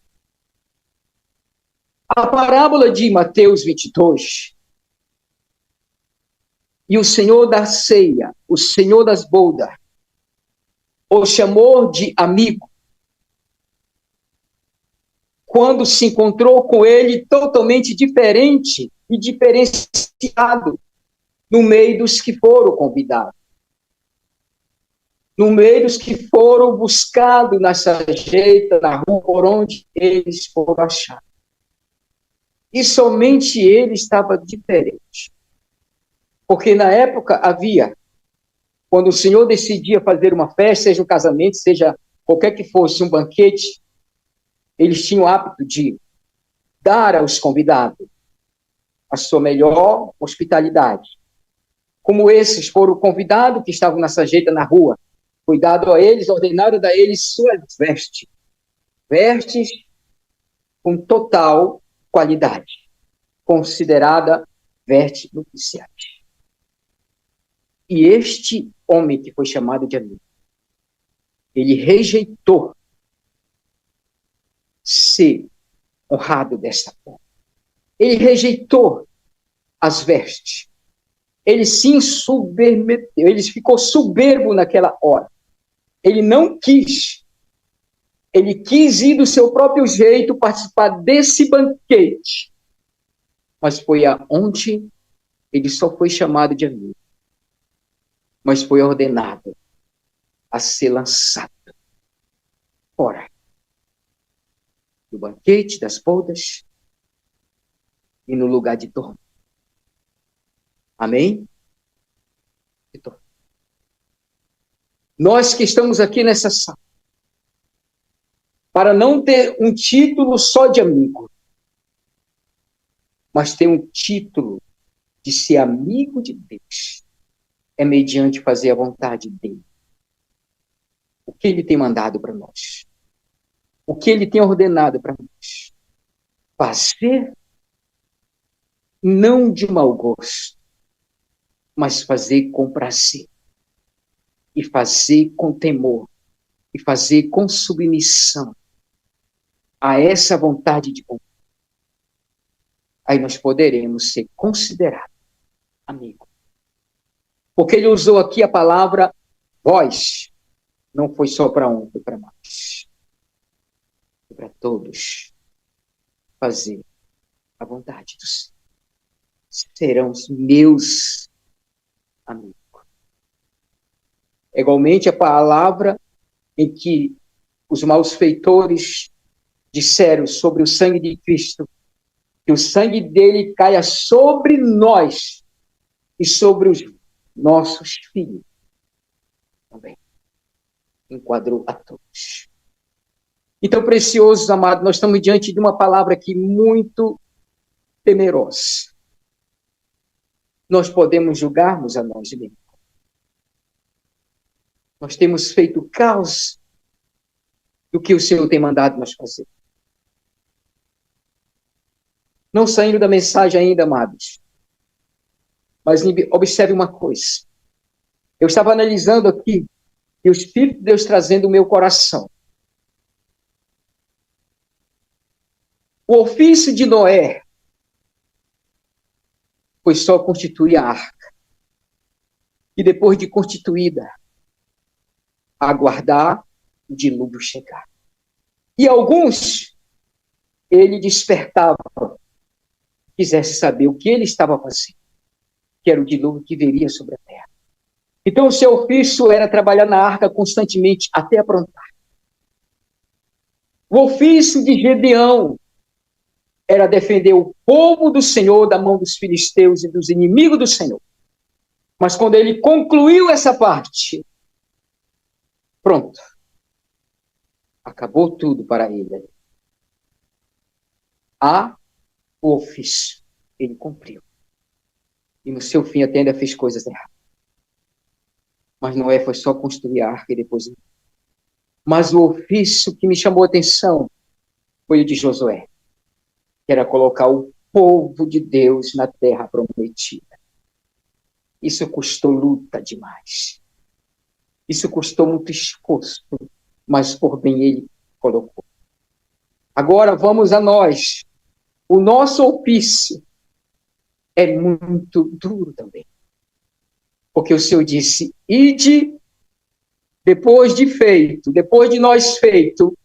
A parábola de Mateus 22, e o Senhor da ceia, o Senhor das bodas, o chamou de amigo, quando se encontrou com ele totalmente diferente e diferenciado no meio dos que foram convidados. No meio dos que foram buscados na sarjeta, na rua, por onde eles foram achados. E somente ele estava diferente. Porque na época havia, quando o Senhor decidia fazer uma festa, seja um casamento, seja qualquer que fosse um banquete, eles tinham o hábito de dar aos convidados a sua melhor hospitalidade. Como esses foram convidados que estavam na sarjeta, na rua, cuidado a eles, ordenaram a eles suas vestes. Vestes com total qualidade, considerada vestes nupciais. E este homem que foi chamado de amigo, ele rejeitou ser honrado desta forma. Ele rejeitou as vestes. Ele se insubmeteu, ele ficou soberbo naquela hora. Ele não quis. Ele quis ir do seu próprio jeito participar desse banquete. Mas foi aonde ele só foi chamado de amigo. Mas foi ordenado a ser lançado fora do banquete das bodas e no lugar de dormir. Amém? Nós que estamos aqui nessa sala, para não ter um título só de amigo, mas ter um título de ser amigo de Deus, é mediante fazer a vontade dele. O que ele tem mandado para nós? O que ele tem ordenado para nós? Fazer não de mau gosto, mas fazer com prazer. E fazer com temor. E fazer com submissão a essa vontade de Deus. Aí nós poderemos ser considerados amigo. Porque ele usou aqui a palavra vós. Não foi só para um, foi para mais. Foi para todos fazer a vontade do Senhor. Serão os meus amigos. Igualmente a palavra em que os malfeitores disseram sobre o sangue de Cristo, que o sangue dele caia sobre nós e sobre os nossos filhos. Também enquadrou a todos. Então, preciosos amados, nós estamos diante de uma palavra aqui muito temerosa. Nós podemos julgarmos a nós mesmos. Nós temos feito caos do que o Senhor tem mandado nós fazer. Não saindo da mensagem ainda, amados. Mas observe uma coisa. Eu estava analisando aqui e o Espírito de Deus trazendo o meu coração. O ofício de Noé foi só constituir a arca. E depois de constituída, aguardar o dilúvio chegar. E alguns, ele despertava, quisesse saber o que ele estava fazendo, que era o dilúvio que viria sobre a terra. Então, o seu ofício era trabalhar na arca constantemente, até aprontar. O ofício de Gedeão era defender o povo do Senhor da mão dos filisteus e dos inimigos do Senhor. Mas quando ele concluiu essa parte, pronto. Acabou tudo para ele. O ofício. Ele cumpriu. E no seu fim até ainda fez coisas erradas. Mas Noé foi só construir a arca e depois... Mas o ofício que me chamou a atenção foi o de Josué. Que era colocar o povo de Deus na terra prometida. Isso custou luta demais. Isso custou muito esforço, mas por bem ele colocou. Agora vamos a nós. O nosso ofício é muito duro também. Porque o Senhor disse, ide, depois de nós feito,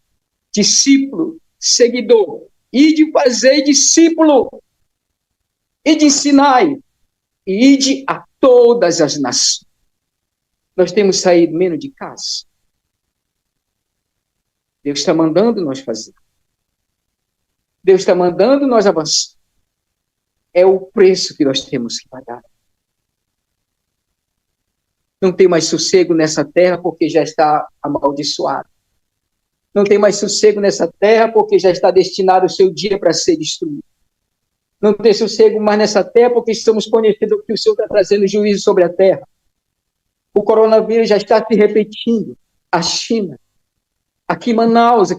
discípulo, seguidor, ide fazer discípulo, ide ensinai, e ide a todas as nações. Nós temos saído menos de casa. Deus está mandando nós fazer. Deus está mandando nós avançar. É o preço que nós temos que pagar. Não tem mais sossego nessa terra porque já está amaldiçoado. Não tem mais sossego nessa terra porque já está destinado o seu dia para ser destruído. Não tem sossego mais nessa terra porque estamos conhecendo que o Senhor está trazendo juízo sobre a terra. O coronavírus já está se repetindo. A China, aqui em Manaus,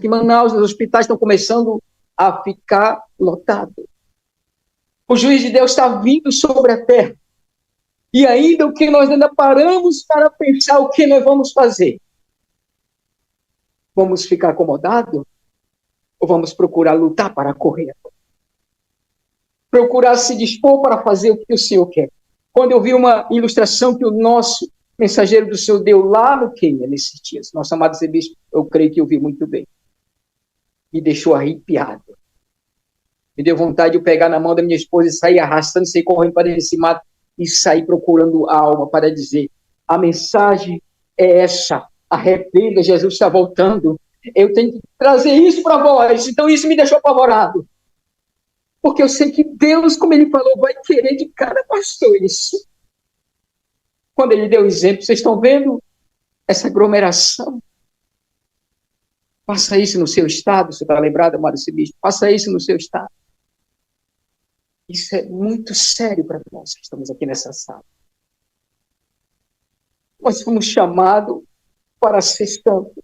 os hospitais estão começando a ficar lotados. O juízo de Deus está vindo sobre a terra. E ainda o que nós ainda paramos para pensar o que nós vamos fazer? Vamos ficar acomodados? Ou vamos procurar lutar para correr? Procurar se dispor para fazer o que o Senhor quer. Quando eu vi uma ilustração que o nosso mensageiro do Senhor deu lá no Quênia, nesses dias, nosso amado Zebispo, eu creio que eu vi muito bem. Me deixou arrepiado. Me deu vontade de eu pegar na mão da minha esposa e sair arrastando, sair correndo para esse mato e sair procurando a alma para dizer, a mensagem é essa, arrependa, Jesus está voltando. Eu tenho que trazer isso para vós. Então isso me deixou apavorado. Porque eu sei que Deus, como ele falou, vai querer de cada pastor isso. Quando ele deu o exemplo, vocês estão vendo essa aglomeração? Faça isso no seu estado, você está lembrado, amado Bispo? Faça isso no seu estado. Isso é muito sério para nós que estamos aqui nessa sala. Nós fomos chamados para ser santos.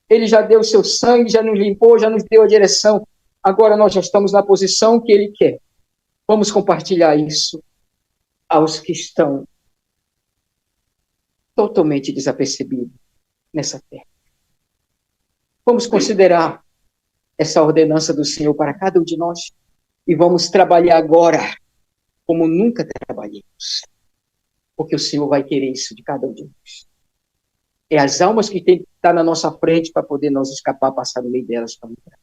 Ele já deu o seu sangue, já nos limpou, já nos deu a direção. Agora nós já estamos na posição que ele quer. Vamos compartilhar isso aos que estão totalmente desapercebidos nessa terra. Vamos considerar essa ordenança do Senhor para cada um de nós e vamos trabalhar agora como nunca trabalhamos. porque o Senhor vai querer isso de cada um de nós. É as almas que tem que estar na nossa frente para poder nós escapar, passar no meio delas para entrar.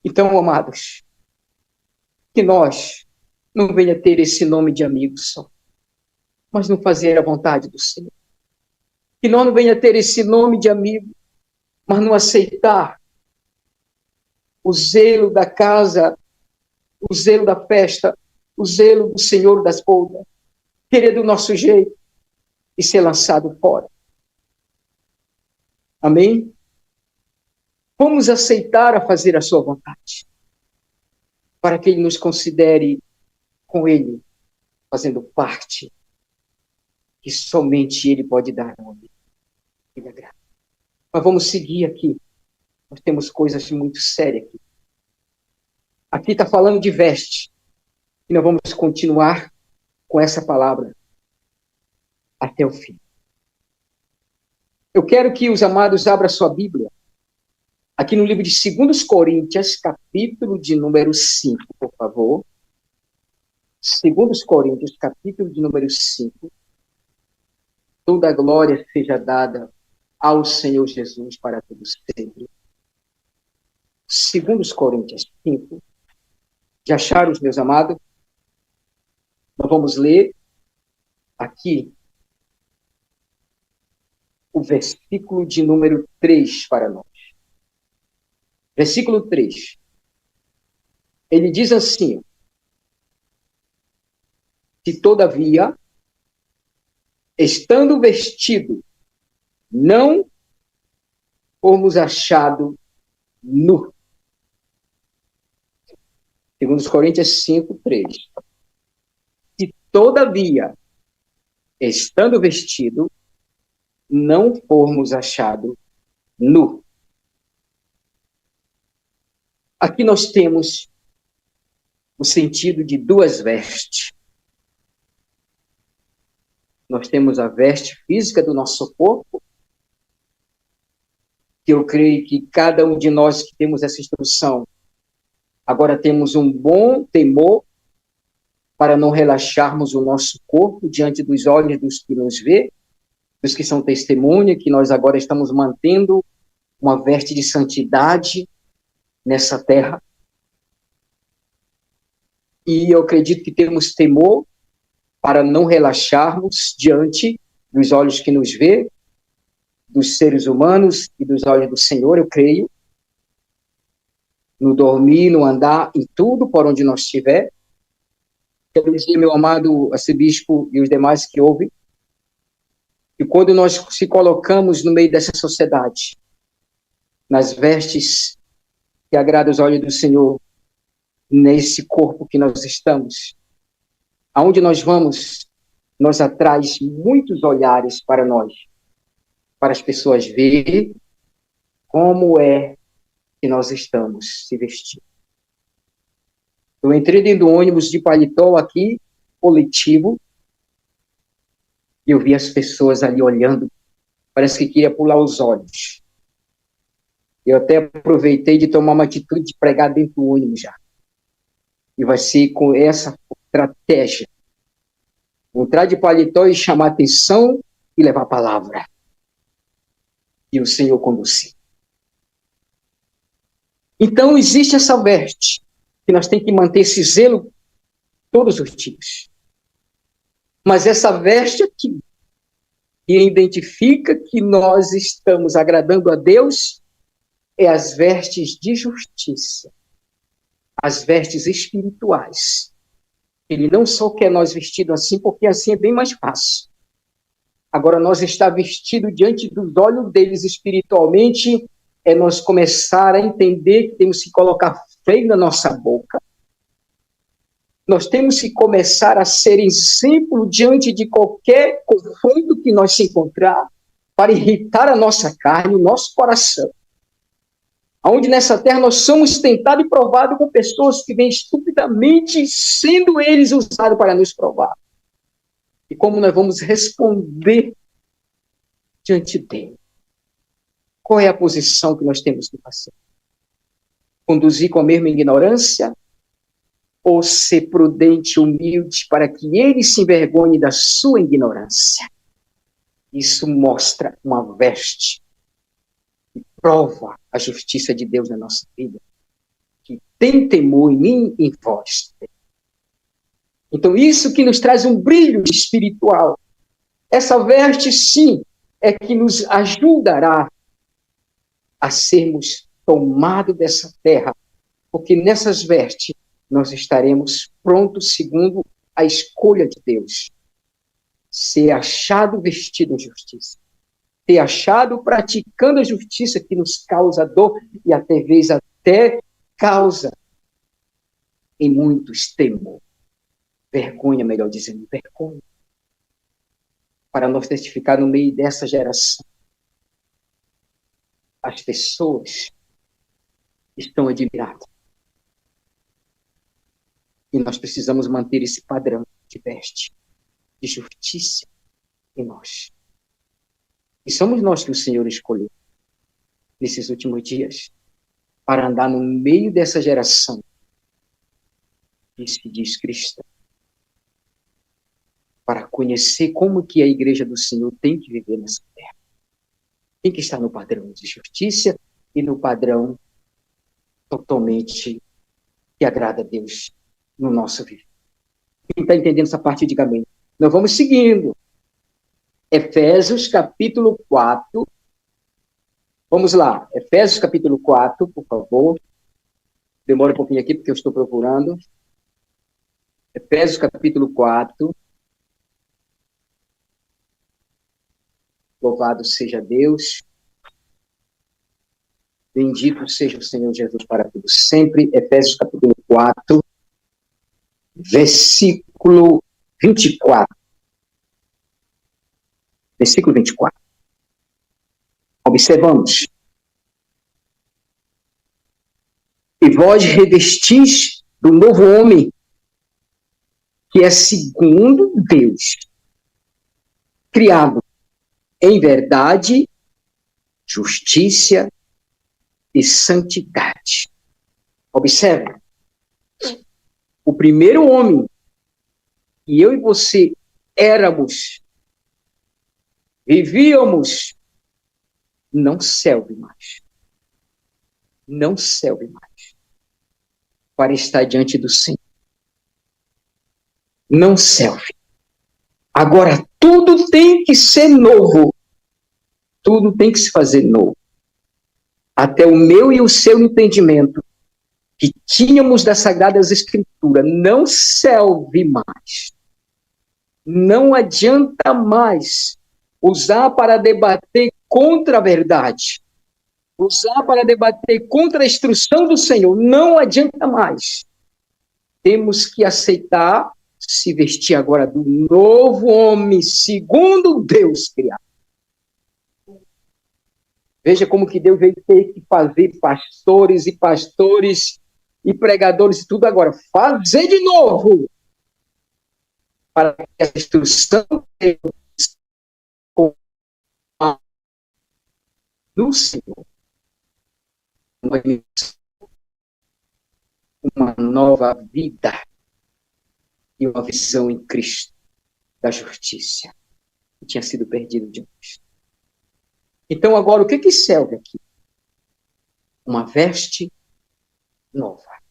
Então, amados, que nós não venha ter esse nome de amigo só, mas não fazer a vontade do Senhor. Que nós não venha ter esse nome de amigo, mas não aceitar o zelo da casa, o zelo da festa, o zelo do Senhor das bodas, querer do nosso jeito e ser lançado fora. Amém? Vamos aceitar a fazer a sua vontade, para que Ele nos considere com Ele, fazendo parte, que somente Ele pode dar nome. Ele agrada. Mas vamos seguir aqui. Nós temos coisas muito sérias aqui. Aqui está falando de veste. E nós vamos continuar com essa palavra até o fim. Eu quero que os amados abram sua Bíblia. Aqui no livro de 2 Coríntios, capítulo de número 5, por favor. 2 Coríntios, capítulo de número 5. Toda a glória seja dada ao Senhor Jesus para todos sempre. 2 Coríntios 5. Já acharam, os meus amados? Nós vamos ler aqui o versículo de número 3 para nós. Versículo 3. Ele diz assim: se todavia, estando vestido, não formos achados nu. 2 Coríntios 5, 3. Se todavia, estando vestido, não formos achados nu. Aqui nós temos o sentido de duas vestes. Nós temos a veste física do nosso corpo, que eu creio que cada um de nós que temos essa instrução, agora temos um bom temor para não relaxarmos o nosso corpo diante dos olhos dos que nos vê, dos que são testemunha, que nós agora estamos mantendo uma veste de santidade nessa terra. E eu acredito que temos temor para não relaxarmos diante dos olhos que nos vê, dos seres humanos e dos olhos do Senhor, eu creio. No dormir, no andar, em tudo por onde nós estiver. Quero dizer, meu amado arcebispo e os demais que ouvem, que quando nós se colocamos no meio dessa sociedade, nas vestes que agradam os olhos do Senhor, nesse corpo que nós estamos, aonde nós vamos, nós atrais muitos olhares para nós, para as pessoas verem como é que nós estamos se vestindo. Eu entrei dentro do ônibus de paletó aqui, coletivo, e eu vi as pessoas ali olhando, parece que queria pular os olhos. Eu até aproveitei de tomar uma atitude de pregar dentro do ônibus já. E vai ser com essa estratégia. Entrar de paletó e chamar atenção e levar a palavra. E o Senhor conduzir. Então, existe essa veste, que nós temos que manter esse zelo todos os dias. Mas essa veste aqui, que identifica que nós estamos agradando a Deus, é as vestes de justiça, as vestes espirituais. Ele não só quer nós vestidos assim, porque assim é bem mais fácil. Agora, nós estar vestido diante dos olhos deles espiritualmente, é nós começar a entender que temos que colocar freio na nossa boca. Nós temos que começar a ser exemplo diante de qualquer confronto que nós se encontrar, para irritar a nossa carne, o nosso coração. Onde nessa terra nós somos tentados e provados com pessoas que vêm estupidamente, sendo eles usados para nos provar. E como nós vamos responder diante dele? Qual é a posição que nós temos que fazer? Conduzir com a mesma ignorância? ou ser prudente e humilde para que ele se envergonhe da sua ignorância. Isso mostra uma veste que prova a justiça de Deus na nossa vida, que tem temor em mim e em vós. Então, isso que nos traz um brilho espiritual. Essa veste, sim, é que nos ajudará a sermos tomados dessa terra, porque nessas vestes nós estaremos prontos segundo a escolha de Deus. Ser achado vestido em justiça. Ser achado praticando a justiça que nos causa dor e até causa em muitos temor. Vergonha, melhor dizendo, vergonha. Para nós testificar no meio dessa geração. As pessoas estão admiradas. E nós precisamos manter esse padrão de veste, de justiça em nós. E somos nós que o Senhor escolheu nesses últimos dias para andar no meio dessa geração que se diz cristã, para conhecer como que a igreja do Senhor tem que viver nessa terra. Tem que estar no padrão de justiça e no padrão totalmente que agrada a Deus no nosso viver. Quem está entendendo essa parte, diga amém. Nós vamos seguindo. Efésios capítulo 4. Vamos lá. Efésios capítulo 4, por favor. Demora um pouquinho aqui porque eu estou procurando. Efésios capítulo 4. Louvado seja Deus. Bendito seja o Senhor Jesus para tudo sempre. Efésios capítulo 4, versículo 24. Versículo 24. Observamos. E vós revestis do novo homem, que é segundo Deus, criado em verdade, justiça e santidade. Observe. O primeiro homem que eu e você éramos, vivíamos, não serve mais. Não serve mais para estar diante do Senhor. Não serve. Agora, tudo tem que ser novo. Tudo tem que se fazer novo. Até o meu e o seu entendimento que tínhamos das Sagradas Escrituras não serve mais. Não adianta mais usar para debater contra a verdade. Usar para debater contra a instrução do Senhor. Não adianta mais. Temos que aceitar se vestir agora do novo homem, segundo Deus criado. Veja como que Deus veio ter que fazer pastores e pregadores e tudo agora. Fazer de novo. Para que a instrução do Senhor. Uma nova vida e uma visão em Cristo da justiça que tinha sido perdido de nós. Então, agora, o que serve aqui? Uma veste nova,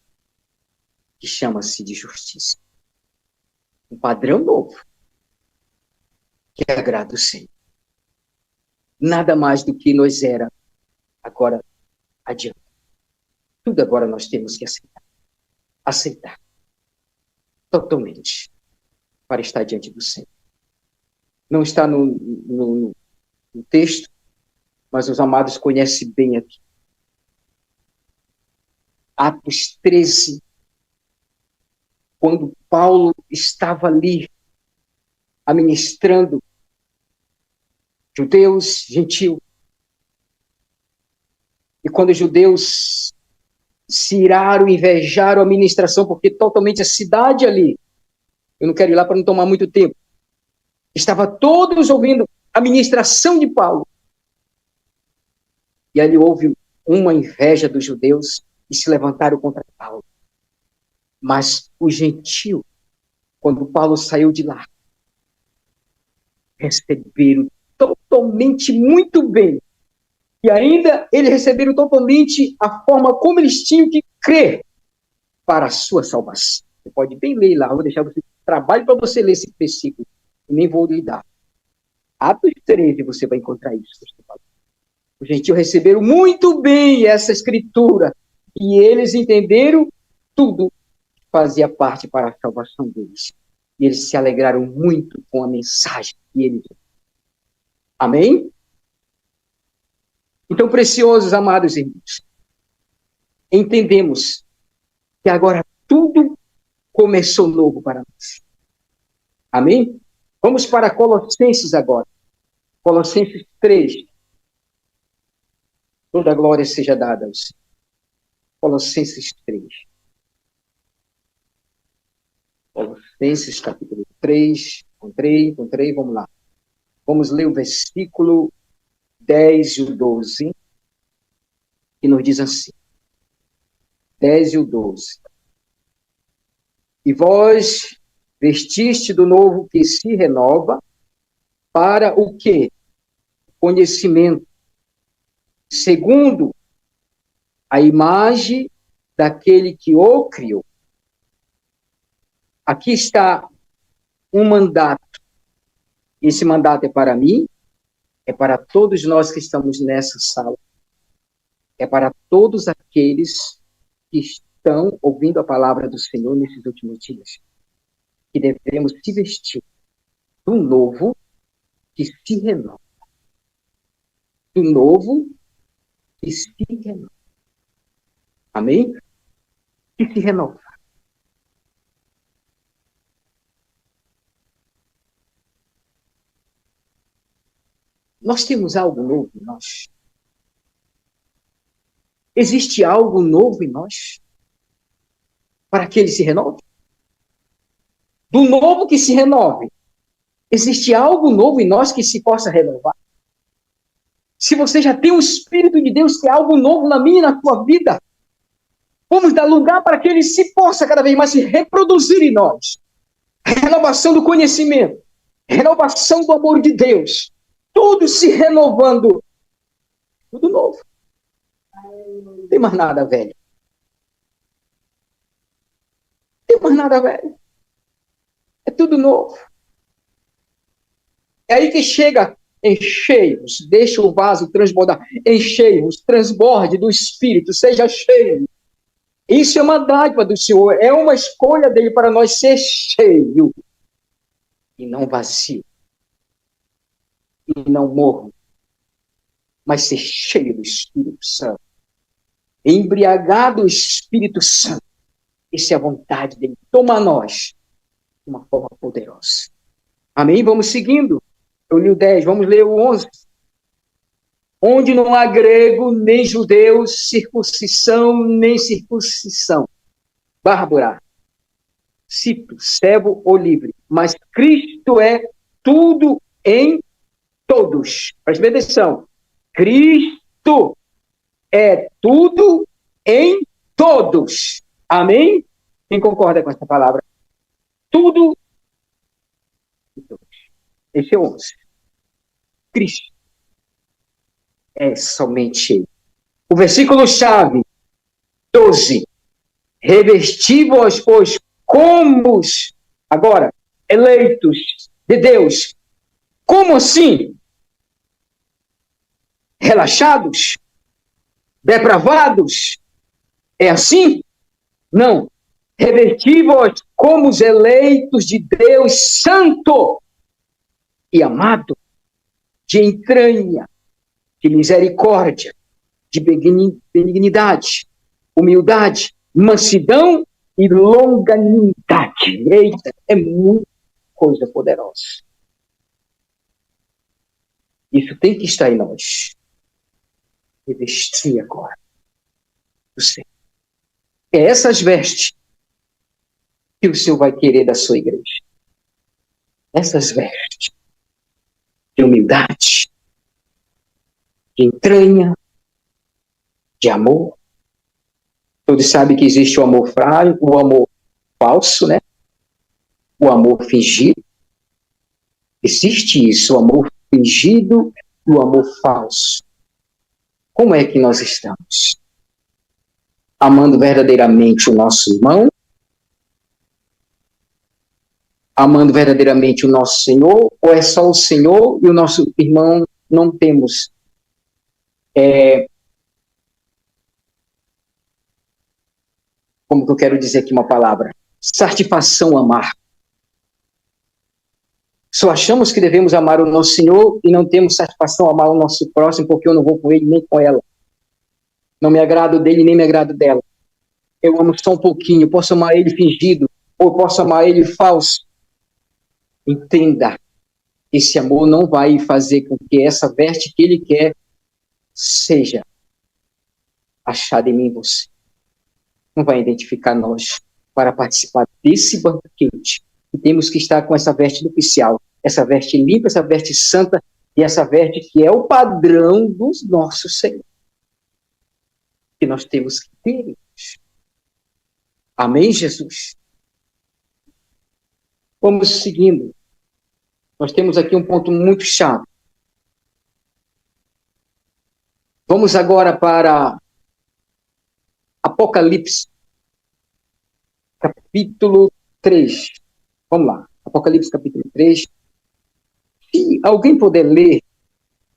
que chama-se de justiça. Um padrão novo, que agrada o Senhor. Nada mais do que nós era agora adiante. Tudo agora nós temos que aceitar. Aceitar. Totalmente. Para estar diante do Senhor. Não está no texto, mas os amados conhecem bem aqui. Atos 13, quando Paulo estava ali, administrando judeus, gentios. E quando os judeus se iraram, invejaram a ministração, porque totalmente a cidade ali, eu não quero ir lá para não tomar muito tempo, estava todos ouvindo a ministração de Paulo. E ali houve uma inveja dos judeus e se levantaram contra Paulo. Mas o gentio, quando Paulo saiu de lá, receberam totalmente muito bem. E ainda eles receberam totalmente a forma como eles tinham que crer para a sua salvação. Você pode bem ler lá, vou deixar você trabalho para você ler esse versículo. Nem vou lhe dar. Atos 13 você vai encontrar isso. Os gentios receberam muito bem essa escritura e eles entenderam tudo que fazia parte para a salvação deles. E eles se alegraram muito com a mensagem que eles. Amém? Então, preciosos, amados irmãos, entendemos que agora tudo começou novo para nós. Amém? Vamos para Colossenses agora. Colossenses 3. Toda a glória seja dada aos Colossenses 3. Colossenses capítulo 3. Encontrei, vamos lá. Vamos ler o versículo 10 e o 12, que nos diz assim. 10 e o 12. E vós vestiste do novo que se renova para o quê? Conhecimento. Segundo a imagem daquele que o criou. Aqui está um mandato. Esse mandato é para mim, é para todos nós que estamos nessa sala, é para todos aqueles que estão ouvindo a palavra do Senhor nesses últimos dias, que devemos se vestir do novo que se renova. Do novo que se renova. Amém? Que se renova. Nós temos algo novo em nós. Existe algo novo em nós para que ele se renove? Do novo que se renove. Existe algo novo em nós que se possa renovar? Se você já tem o Espírito de Deus, que é algo novo na minha e na tua vida, vamos dar lugar para que ele se possa cada vez mais se reproduzir em nós. Renovação do conhecimento, renovação do amor de Deus, tudo se renovando, tudo novo. Não tem mais nada velho. Não tem mais nada velho. É tudo novo. É aí que chega, enchei-vos, deixa o vaso transbordar, enchei-vos, transborde do Espírito, seja cheio. Isso é uma dádiva do Senhor, é uma escolha dele para nós ser cheio e não vazio. E não morro, mas ser cheio do Espírito Santo. Embriagado do Espírito Santo. Essa é a vontade dele. Toma a nós de uma forma poderosa. Amém? Vamos seguindo. Eu li o 10, vamos ler o 11. Onde não há grego, nem judeu, circuncisão, nem circuncisão. Bárbara, cito, servo ou livre. Mas Cristo é tudo em todos. Preste bem atenção. Cristo é tudo em todos. Amém? Quem concorda com essa palavra? Tudo em todos. Esse é o 11. Cristo é somente ele. O versículo-chave 12. Revesti-vos, pois, como agora, eleitos de Deus. Como assim? Relaxados? Depravados? É assim? Não. Revesti-vos como os eleitos de Deus santo e amado, de entranha, de misericórdia, de benignidade, humildade, mansidão e longanimidade. Eita, é muita coisa poderosa. Isso tem que estar em nós. Revestir agora do Senhor. É essas vestes que o Senhor vai querer da sua igreja. Essas vestes de humildade, de entranha, de amor. Todos sabem que existe o amor frágil, o amor falso, né? O amor fingido. Existe isso, o amor fingido e o amor falso. Como é que nós estamos? Amando verdadeiramente o nosso irmão? Amando verdadeiramente o nosso Senhor? Ou é só o Senhor e o nosso irmão não temos como que eu quero dizer aqui uma palavra? Satisfação amar. Só achamos que devemos amar o nosso Senhor e não temos satisfação amar o nosso próximo, porque eu não vou com ele nem com ela. Não me agrado dele nem me agrado dela. Eu amo só um pouquinho. Posso amar ele fingido ou posso amar ele falso. Entenda, esse amor não vai fazer com que essa veste que ele quer seja achada em mim e você. Não vai identificar nós para participar desse banquete. E temos que estar com essa veste nupcial, essa veste limpa, essa veste santa e essa veste que é o padrão dos nossos Senhor. Que nós temos que ter. Amém, Jesus? Vamos seguindo. Nós temos aqui um ponto muito chave. Vamos agora para Apocalipse, capítulo 3. Vamos lá, Apocalipse, capítulo 3. Se alguém puder ler,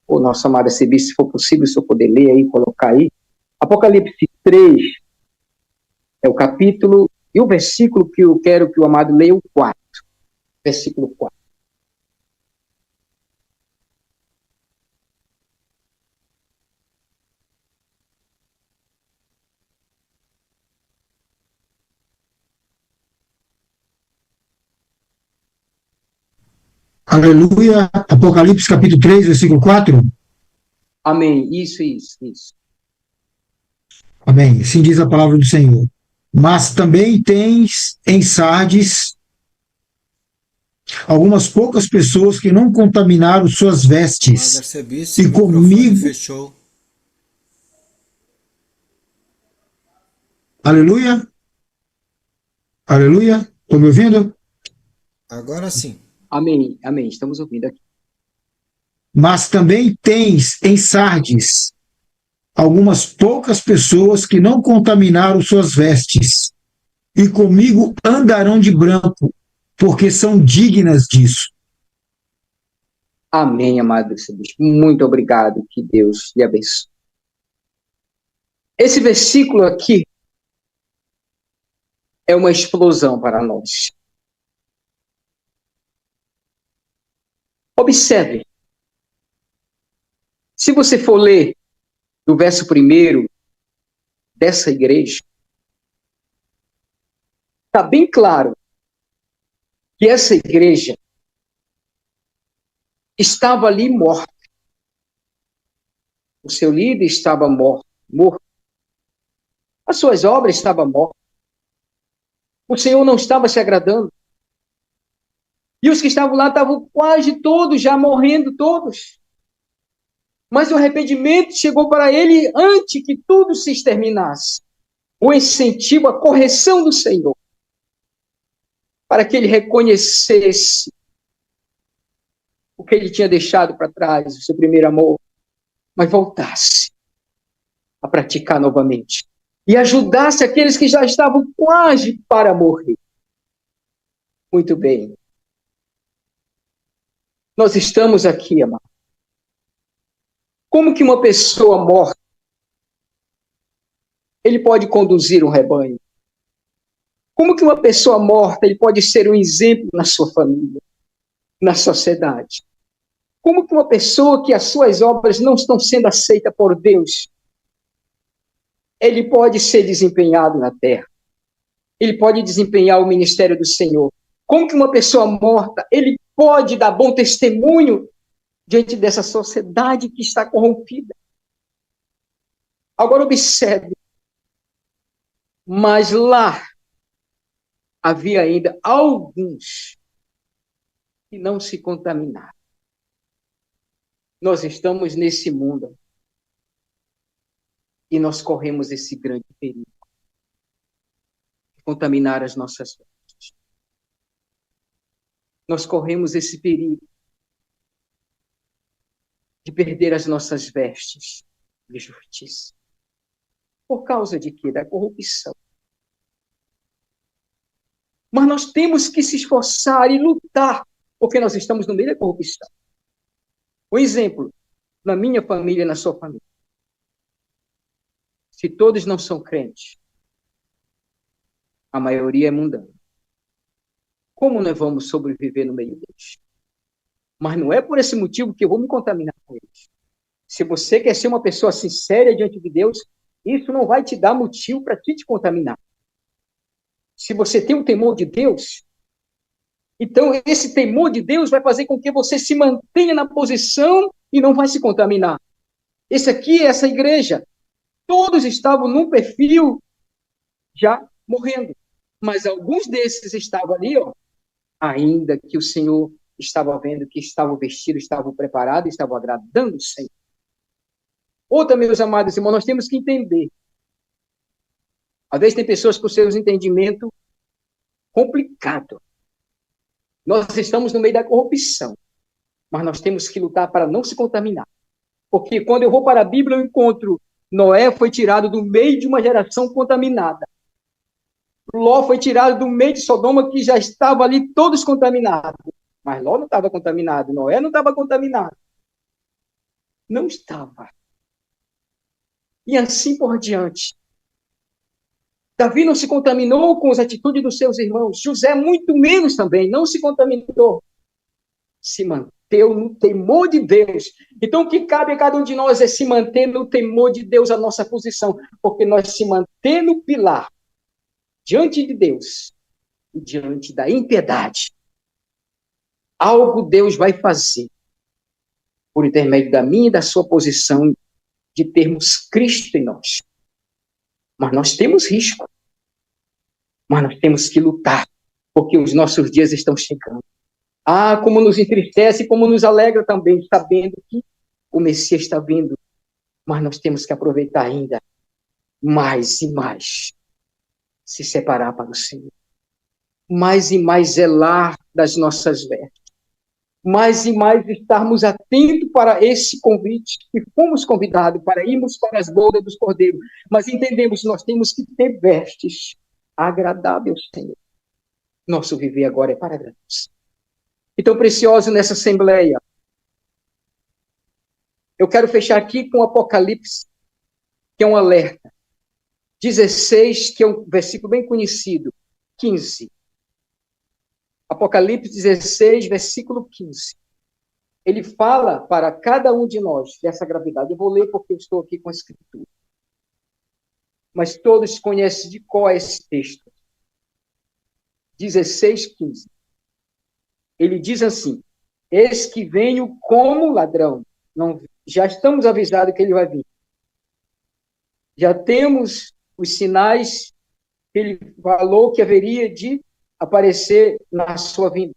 ou nossa amada CB, se for possível, se eu puder ler aí, colocar aí. Apocalipse 3 é o capítulo e o versículo que eu quero que o amado leia, o 4. Versículo 4. Aleluia. Apocalipse capítulo 3, versículo 4. Amém. Isso. Amém. Assim diz a palavra do Senhor. Mas também tens em Sardes algumas poucas pessoas que não contaminaram suas vestes. E comigo... Aleluia. Aleluia. Estão me ouvindo? Agora sim. Amém. Estamos ouvindo aqui. Mas também tens em Sardes algumas poucas pessoas que não contaminaram suas vestes, e comigo andarão de branco, porque são dignas disso. Amém, amado bispo. Muito obrigado, que Deus lhe abençoe. Esse versículo aqui é uma explosão para nós. Observe. Se você for ler do verso 1 dessa igreja, está bem claro que essa igreja estava ali morta. O seu líder estava morto. As suas obras estavam mortas. O Senhor não estava se agradando. E os que estavam lá estavam quase todos, já morrendo todos. Mas o arrependimento chegou para ele antes que tudo se exterminasse. O incentivo, a correção do Senhor. Para que ele reconhecesse o que ele tinha deixado para trás, o seu primeiro amor, mas voltasse a praticar novamente. E ajudasse aqueles que já estavam quase para morrer. Muito bem. Nós estamos aqui, amado. Como que uma pessoa morta, ele pode conduzir um rebanho? Como que uma pessoa morta, ele pode ser um exemplo na sua família, na sociedade? Como que uma pessoa que as suas obras não estão sendo aceitas por Deus, ele pode ser desempenhado na terra? Ele pode desempenhar o ministério do Senhor? Como que uma pessoa morta, ele pode dar bom testemunho diante dessa sociedade que está corrompida? Agora observe, mas lá havia ainda alguns que não se contaminaram. Nós estamos nesse mundo e nós corremos esse grande perigo. contaminar as nossas vestes. Nós corremos esse perigo de perder as nossas vestes de justiça. Por causa de quê? Da corrupção. Mas nós temos que se esforçar e lutar, porque nós estamos no meio da corrupção. Um exemplo, na minha família, na sua família. Se todos não são crentes, a maioria é mundana. Como nós vamos sobreviver no meio deles? Mas não é por esse motivo que eu vou me contaminar com eles. Se você quer ser uma pessoa sincera diante de Deus, isso não vai te dar motivo para te contaminar. Se você tem o temor de Deus, então esse temor de Deus vai fazer com que você se mantenha na posição e não vai se contaminar. Essa igreja, todos estavam num perfil já morrendo. Mas alguns desses estavam ali, ainda que o Senhor estava vendo que estavam vestidos, estavam preparados, estavam agradando o Senhor. Outra, meus amados irmãos, nós temos que entender. Às vezes tem pessoas com seus entendimentos complicados. Nós estamos no meio da corrupção, mas nós temos que lutar para não se contaminar. Porque quando eu vou para a Bíblia, eu encontro Noé foi tirado do meio de uma geração contaminada. Ló foi tirado do meio de Sodoma, que já estava ali todos contaminados. Mas Ló não estava contaminado, Noé não estava contaminado. Não estava. E assim por diante. Davi não se contaminou com as atitudes dos seus irmãos. José, muito menos também, não se contaminou. Se manteve no temor de Deus. Então, o que cabe a cada um de nós é se manter no temor de Deus, a nossa posição. Porque nós se manter no pilar diante de Deus e diante da impiedade. Algo Deus vai fazer por intermédio da minha e da sua posição de termos Cristo em nós. Mas nós temos risco. Mas nós temos que lutar, porque os nossos dias estão chegando. Ah, como nos entristece e como nos alegra também, sabendo que o Messias está vindo. Mas nós temos que aproveitar ainda mais e mais. Se separar para o Senhor. Mais e mais zelar das nossas vestes. Mais e mais estarmos atentos para esse convite que fomos convidados para irmos para as bodas dos cordeiros. Mas entendemos que nós temos que ter vestes agradáveis, Senhor. Nosso viver agora é para agradar. Então, precioso nessa assembleia, eu quero fechar aqui com o Apocalipse, que é um alerta. 16, que é um versículo bem conhecido. 15. Apocalipse 16, versículo 15. Ele fala para cada um de nós dessa gravidade. Eu vou ler porque eu estou aqui com a escritura. Mas todos conhecem de qual é esse texto. 16, 15. Ele diz assim: eis que venho como ladrão. Não, já estamos avisados que ele vai vir. Já temos os sinais que ele falou que haveria de aparecer na sua vinda.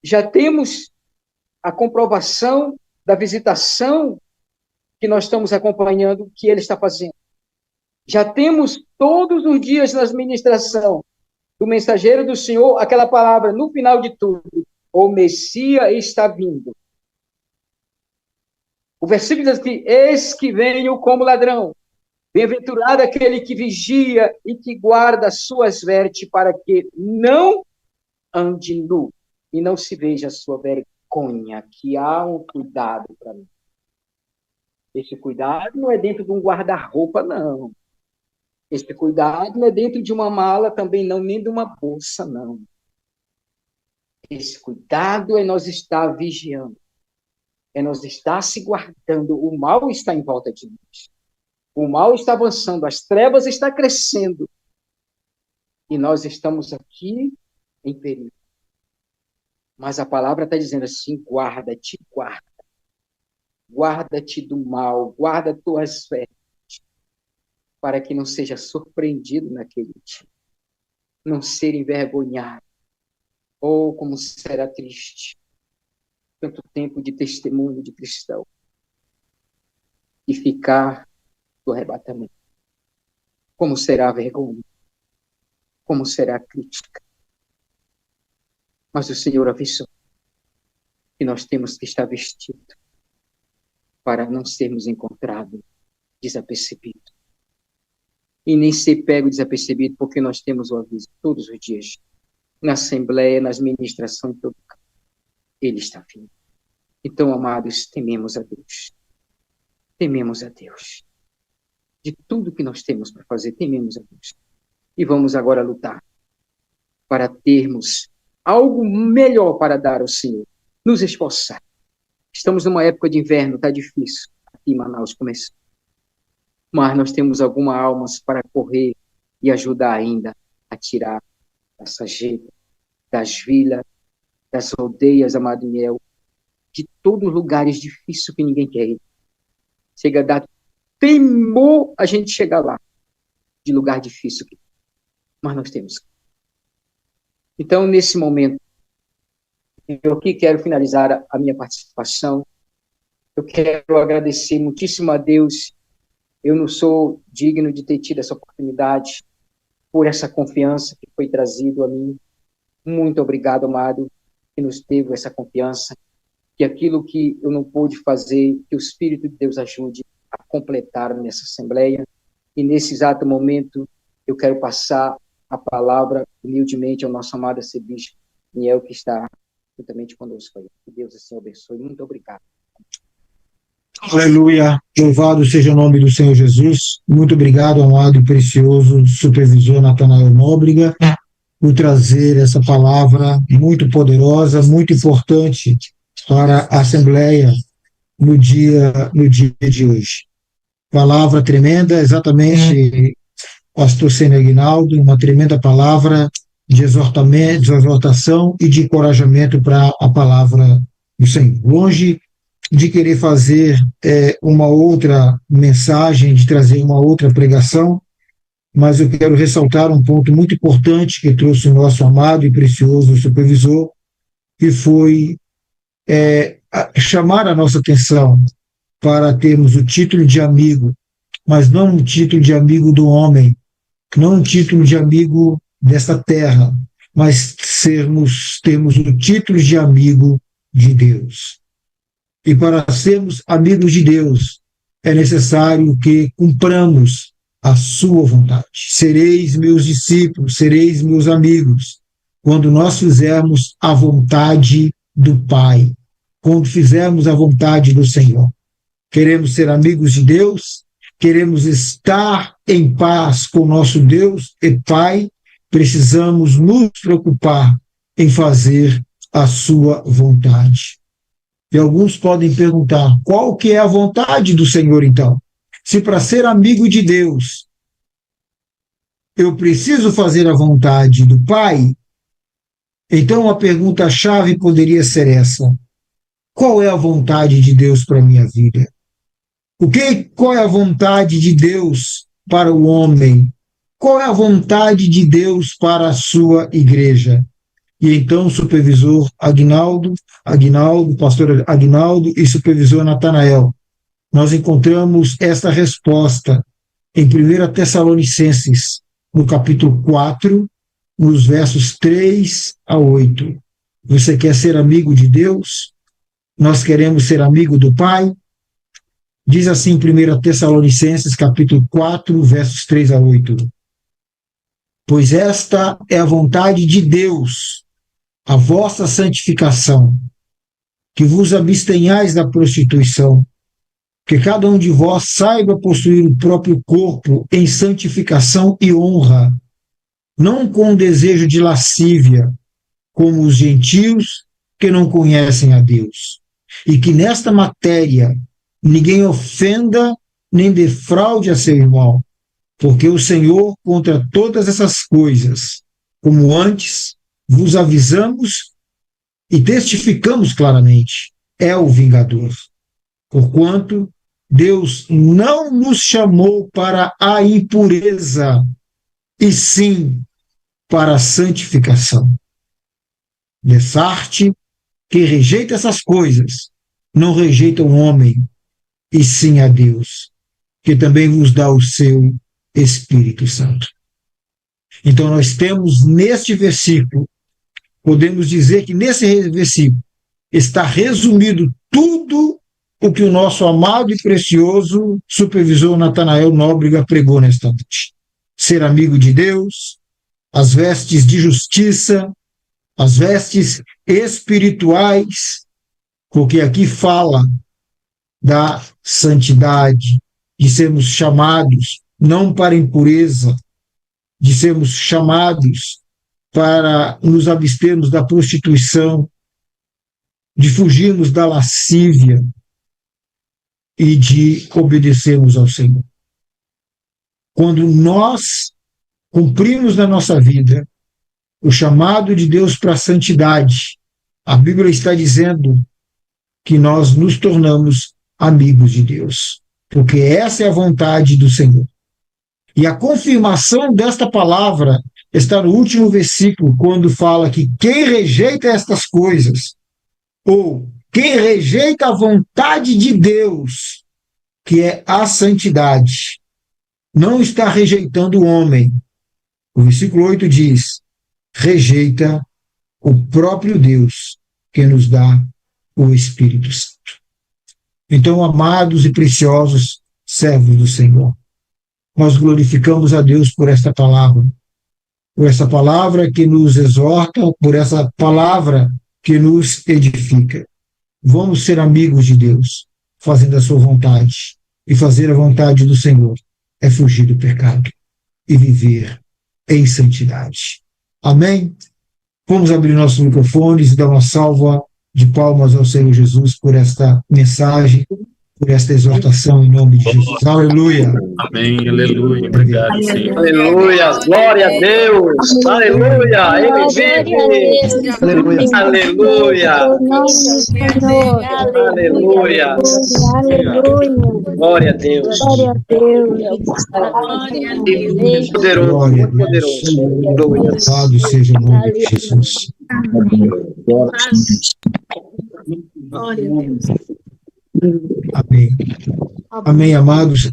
Já temos a comprovação da visitação que nós estamos acompanhando, que ele está fazendo. Já temos todos os dias nas ministração do mensageiro do Senhor, aquela palavra no final de tudo: o Messias está vindo. O versículo diz assim: eis que venho como ladrão. Bem-aventurado aquele que vigia e que guarda suas vestes, para que não ande nu e não se veja a sua vergonha. Que há um cuidado para mim. Esse cuidado não é dentro de um guarda-roupa, não. Esse cuidado não é dentro de uma mala também, não, nem de uma bolsa, não. Esse cuidado é nós estar vigiando. É nós estar se guardando. O mal está em volta de nós. O mal está avançando, as trevas estão crescendo. E nós estamos aqui em perigo. Mas a palavra está dizendo assim: guarda-te, guarda. Guarda-te do mal, guarda tuas vestes, para que não seja surpreendido naquele dia. Não ser envergonhado. Oh, como será triste. Tanto tempo de testemunho de cristão. E ficar do arrebatamento. Como será a vergonha? como será a crítica. Mas o Senhor avisou que nós temos que estar vestidos para não sermos encontrados desapercebidos. E nem ser pego desapercebido, porque nós temos o aviso todos os dias, na Assembleia, nas ministrações, em todo canto. Ele está vindo. Então, amados, tememos a Deus. Tememos a Deus. De tudo que nós temos para fazer, tememos a Deus. E vamos agora lutar para termos algo melhor para dar ao Senhor. Nos esforçar. Estamos numa época de inverno, está difícil. Aqui em Manaus começou. Mas nós temos algumas almas para correr e ajudar ainda a tirar da sarjeta, das vilas, das aldeias, amado Miel, de todos os lugares difíceis que ninguém quer ir. Chega a dar temor a gente chegar lá, de lugar difícil. Mas nós temos. Então, nesse momento, eu aqui quero finalizar a minha participação. Eu quero agradecer muitíssimo a Deus. Eu não sou digno de ter tido essa oportunidade, por essa confiança que foi trazida a mim. Muito obrigado, amado, que nos teve essa confiança, que aquilo que eu não pude fazer, que o Espírito de Deus ajude a completar nessa Assembleia. E nesse exato momento, eu quero passar a palavra humildemente ao nosso amado arcebispo Miel, que está juntamente conosco aí. Que Deus assim abençoe. Muito obrigado. Aleluia, louvado seja o nome do Senhor Jesus. Muito obrigado, amado e precioso supervisor Natanael Nóbrega, por trazer essa palavra muito poderosa, muito importante para a Assembleia no dia de hoje. Palavra tremenda, exatamente, pastor Sênio Aguinaldo, uma tremenda palavra de exortação e de encorajamento para a palavra do Senhor. Longe de querer fazer uma outra mensagem, de trazer uma outra pregação, mas eu quero ressaltar um ponto muito importante que trouxe o nosso amado e precioso supervisor, que foi chamar a nossa atenção para termos o título de amigo, mas não um título de amigo do homem, não um título de amigo desta terra, mas termos o título de amigo de Deus. E para sermos amigos de Deus, é necessário que cumpramos a sua vontade. Sereis meus discípulos, sereis meus amigos, quando nós fizermos a vontade do Pai, quando fizermos a vontade do Senhor. Queremos ser amigos de Deus, queremos estar em paz com nosso Deus e Pai, precisamos nos preocupar em fazer a sua vontade. E alguns podem perguntar, qual que é a vontade do Senhor, então? Se para ser amigo de Deus, eu preciso fazer a vontade do Pai, então a pergunta-chave poderia ser essa: qual é a vontade de Deus para a minha vida? Qual é a vontade de Deus para o homem? Qual é a vontade de Deus para a sua igreja? E então o supervisor Aguinaldo, pastor Aguinaldo e supervisor Natanael, nós encontramos esta resposta em 1 Tessalonicenses, no capítulo 4, nos versos 3 a 8. Você quer ser amigo de Deus? Nós queremos ser amigo do Pai? Diz assim 1 Tessalonicenses, capítulo 4, versos 3 a 8. Pois esta é a vontade de Deus, a vossa santificação, que vos abstenhais da prostituição, que cada um de vós saiba possuir o próprio corpo em santificação e honra, não com desejo de lascívia, como os gentios que não conhecem a Deus, e que nesta matéria ninguém ofenda nem defraude a seu irmão, porque o Senhor, contra todas essas coisas, como antes vos avisamos e testificamos claramente, é o vingador. Porquanto Deus não nos chamou para a impureza, e sim para a santificação. Dessarte, que rejeita essas coisas, não rejeita o homem, e sim a Deus, que também vos dá o seu Espírito Santo. Então nós temos neste versículo, podemos dizer que nesse versículo está resumido tudo o que o nosso amado e precioso supervisor Natanael Nóbrega pregou nesta noite. Ser amigo de Deus, as vestes de justiça, as vestes espirituais, porque aqui fala da santidade, de sermos chamados não para impureza, de sermos chamados para nos abstermos da prostituição, de fugirmos da lascívia e de obedecermos ao Senhor. Quando nós cumprimos na nossa vida o chamado de Deus para a santidade, a Bíblia está dizendo que nós nos tornamos amigos de Deus, porque essa é a vontade do Senhor. E a confirmação desta palavra está no último versículo, quando fala que quem rejeita estas coisas, ou quem rejeita a vontade de Deus, que é a santidade, não está rejeitando o homem. O versículo 8 diz: rejeita o próprio Deus, que nos dá o Espírito Santo. Então, amados e preciosos servos do Senhor, nós glorificamos a Deus por esta palavra que nos exorta, por essa palavra que nos edifica. Vamos ser amigos de Deus, fazendo a sua vontade. E fazer a vontade do Senhor é fugir do pecado e viver em santidade. Amém? Vamos abrir nossos microfones e dar uma salva de palmas ao Senhor Jesus por esta mensagem, por esta exortação em nome de Jesus. Aleluia. Amém, aleluia. Obrigado, Senhor. Aleluia, glória a Deus. Aleluia, Ele vive. Aleluia. Aleluia. Aleluia. Glória a Deus. Poderoso, muito poderoso. Louvado seja o nome de Jesus. Amém. Amém, amados.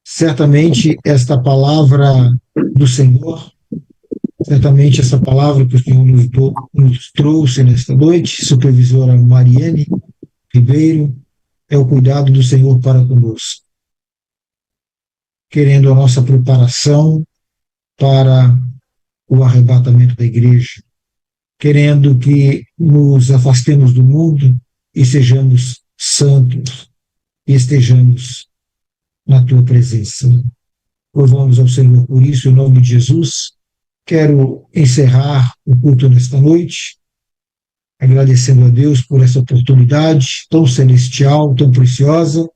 Certamente esta palavra do Senhor, certamente essa palavra que o Senhor nos trouxe nesta noite, supervisora Mariane Ribeiro, é o cuidado do Senhor para conosco, querendo a nossa preparação para o arrebatamento da igreja, querendo que nos afastemos do mundo e sejamos santos e estejamos na tua presença. Louvamos ao Senhor por isso, em nome de Jesus. Quero encerrar o culto nesta noite, agradecendo a Deus por essa oportunidade tão celestial, tão preciosa,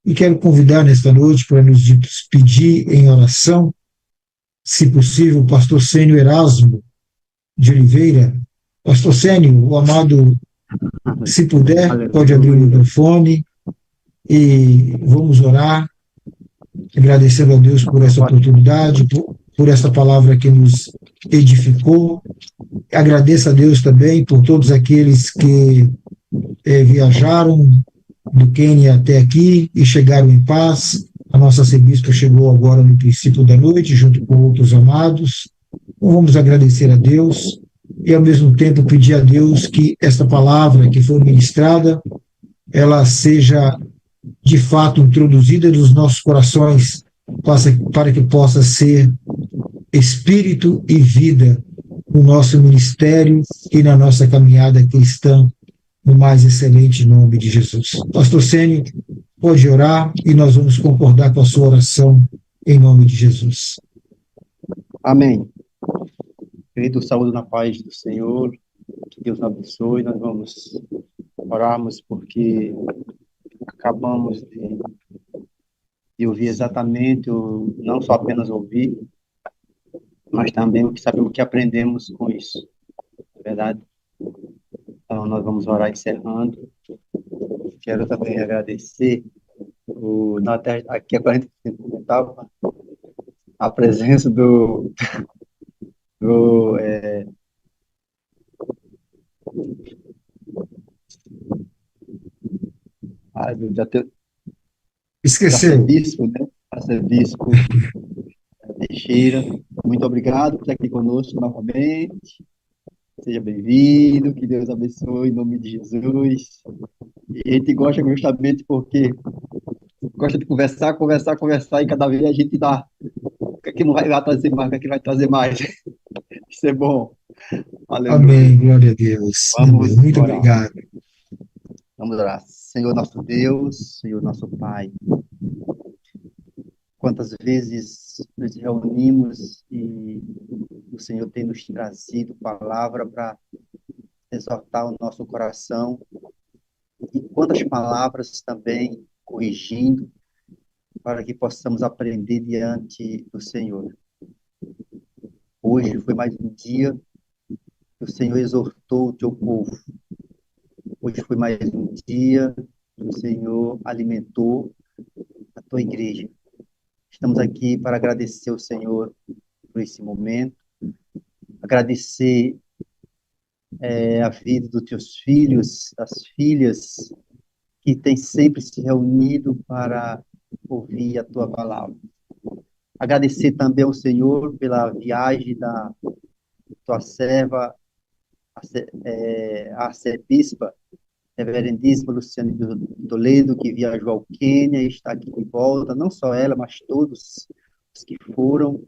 e quero convidar nesta noite para nos despedir em oração, se possível, o pastor Sênio Erasmo de Oliveira. Pastor Sênio, o amado, se puder, pode abrir o microfone e vamos orar, agradecendo a Deus por essa oportunidade, por essa palavra que nos edificou. Agradeço a Deus também por todos aqueles que viajaram do Quênia até aqui e chegaram em paz. A nossa arcebispa chegou agora no princípio da noite, junto com outros amados. Então, vamos agradecer a Deus e, ao mesmo tempo, pedir a Deus que esta palavra que foi ministrada, ela seja, de fato, introduzida nos nossos corações, para que possa ser espírito e vida no nosso ministério e na nossa caminhada cristã, no mais excelente nome de Jesus. Pastor Sênio, pode orar e nós vamos concordar com a sua oração em nome de Jesus. Amém. Querido, saúde na paz do Senhor, que Deus nos abençoe. Nós vamos orarmos porque acabamos de ouvir exatamente, não só apenas ouvir, mas também o que sabemos que aprendemos com isso, é verdade? Então, nós vamos orar encerrando. Quero também agradecer, aqui a 45 comentava, a presença do Esqueceu. Arcebispo, né? Arcebispo Teixeira, Muito obrigado por estar aqui conosco novamente. Seja bem-vindo, que Deus abençoe em nome de Jesus. E a gente gosta justamente porque gosta de conversar, e cada vez a gente dá o que não vai trazer mais, o que vai trazer mais. Isso é bom. Aleluia. Amém, glória a Deus. Vamos Muito orar. obrigado. Vamos orar. Senhor nosso Deus, Senhor nosso Pai, quantas vezes nos reunimos e o Senhor tem nos trazido palavra para exortar o nosso coração, e quantas palavras também corrigindo para que possamos aprender diante do Senhor. Hoje foi mais um dia que o Senhor exortou o teu povo. Hoje foi mais um dia que o Senhor alimentou a tua igreja. Estamos aqui para agradecer ao Senhor por esse momento, agradecer a vida dos teus filhos, das filhas, que têm sempre se reunido para ouvir a tua palavra. Agradecer também ao Senhor pela viagem da tua serva, a arcebispa, reverendíssima Luciane de Toledo, que viajou ao Quênia e está aqui de volta, não só ela, mas todos os que foram.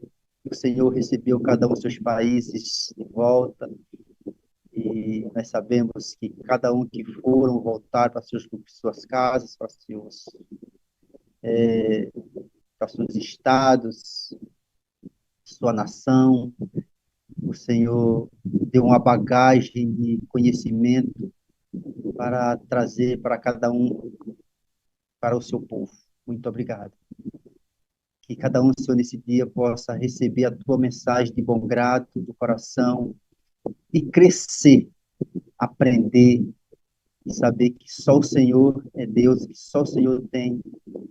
O Senhor recebeu cada um dos seus países de volta, e nós sabemos que cada um que foram voltar para suas casas, para seus estados, sua nação. O Senhor deu uma bagagem de conhecimento para trazer para cada um, para o seu povo. Muito obrigado. Que cada um, Senhor, nesse dia possa receber a tua mensagem de bom grado do coração e crescer, aprender e saber que só o Senhor é Deus, que só o Senhor tem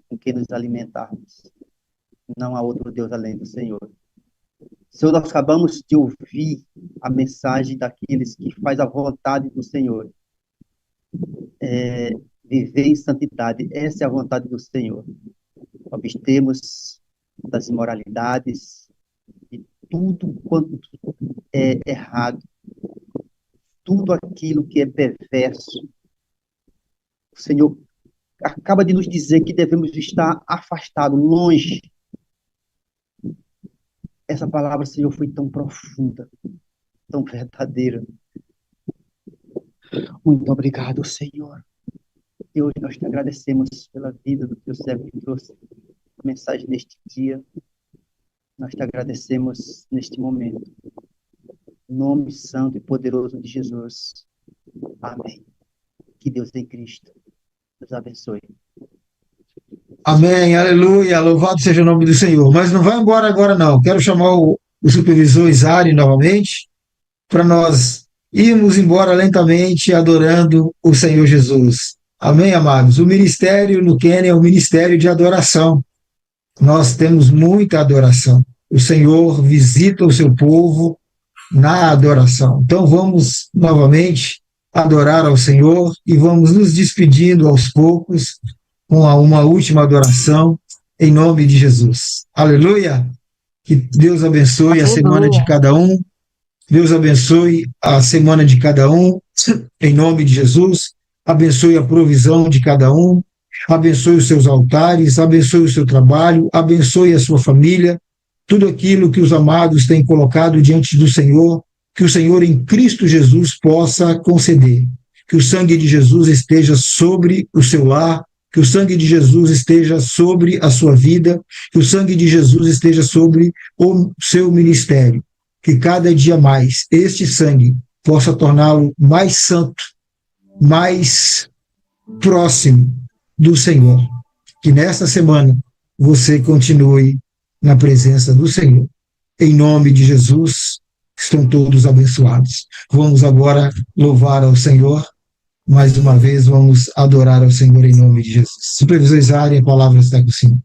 com que nos alimentarmos. Não há outro Deus além do Senhor. Senhor, nós acabamos de ouvir a mensagem daqueles que faz a vontade do Senhor. Viver em santidade, essa é a vontade do Senhor. Abstermos das imoralidades, de tudo quanto é errado, tudo aquilo que é perverso. O Senhor acaba de nos dizer que devemos estar afastados, longe. Essa palavra, Senhor, foi tão profunda, tão verdadeira. Muito obrigado, Senhor. E hoje nós te agradecemos pela vida do teu servo que trouxe a mensagem neste dia. Nós te agradecemos neste momento. Em nome santo e poderoso de Jesus. Amém. Que Deus em Cristo nos abençoe. Amém, aleluia, louvado seja o nome do Senhor. Mas não vai embora agora não, quero chamar o supervisor Isari novamente, para nós irmos embora lentamente adorando o Senhor Jesus. Amém, amados? O ministério no Quênia é um ministério de adoração. Nós temos muita adoração. O Senhor visita o seu povo na adoração. Então vamos novamente adorar ao Senhor e vamos nos despedindo aos poucos com uma última adoração em nome de Jesus. Aleluia! Que Deus abençoe a semana de cada um. Deus abençoe a semana de cada um, em nome de Jesus. Abençoe a provisão de cada um. Abençoe os seus altares, abençoe o seu trabalho, abençoe a sua família, tudo aquilo que os amados têm colocado diante do Senhor, que o Senhor em Cristo Jesus possa conceder. Que o sangue de Jesus esteja sobre o seu lar, que o sangue de Jesus esteja sobre a sua vida, que o sangue de Jesus esteja sobre o seu ministério, que cada dia mais este sangue possa torná-lo mais santo, mais próximo do Senhor. Que nesta semana você continue na presença do Senhor. Em nome de Jesus, estão todos abençoados. Vamos agora louvar ao Senhor. Mais uma vez, vamos adorar ao Senhor em nome de Jesus. Supervisor Isari, a palavra está com o Senhor.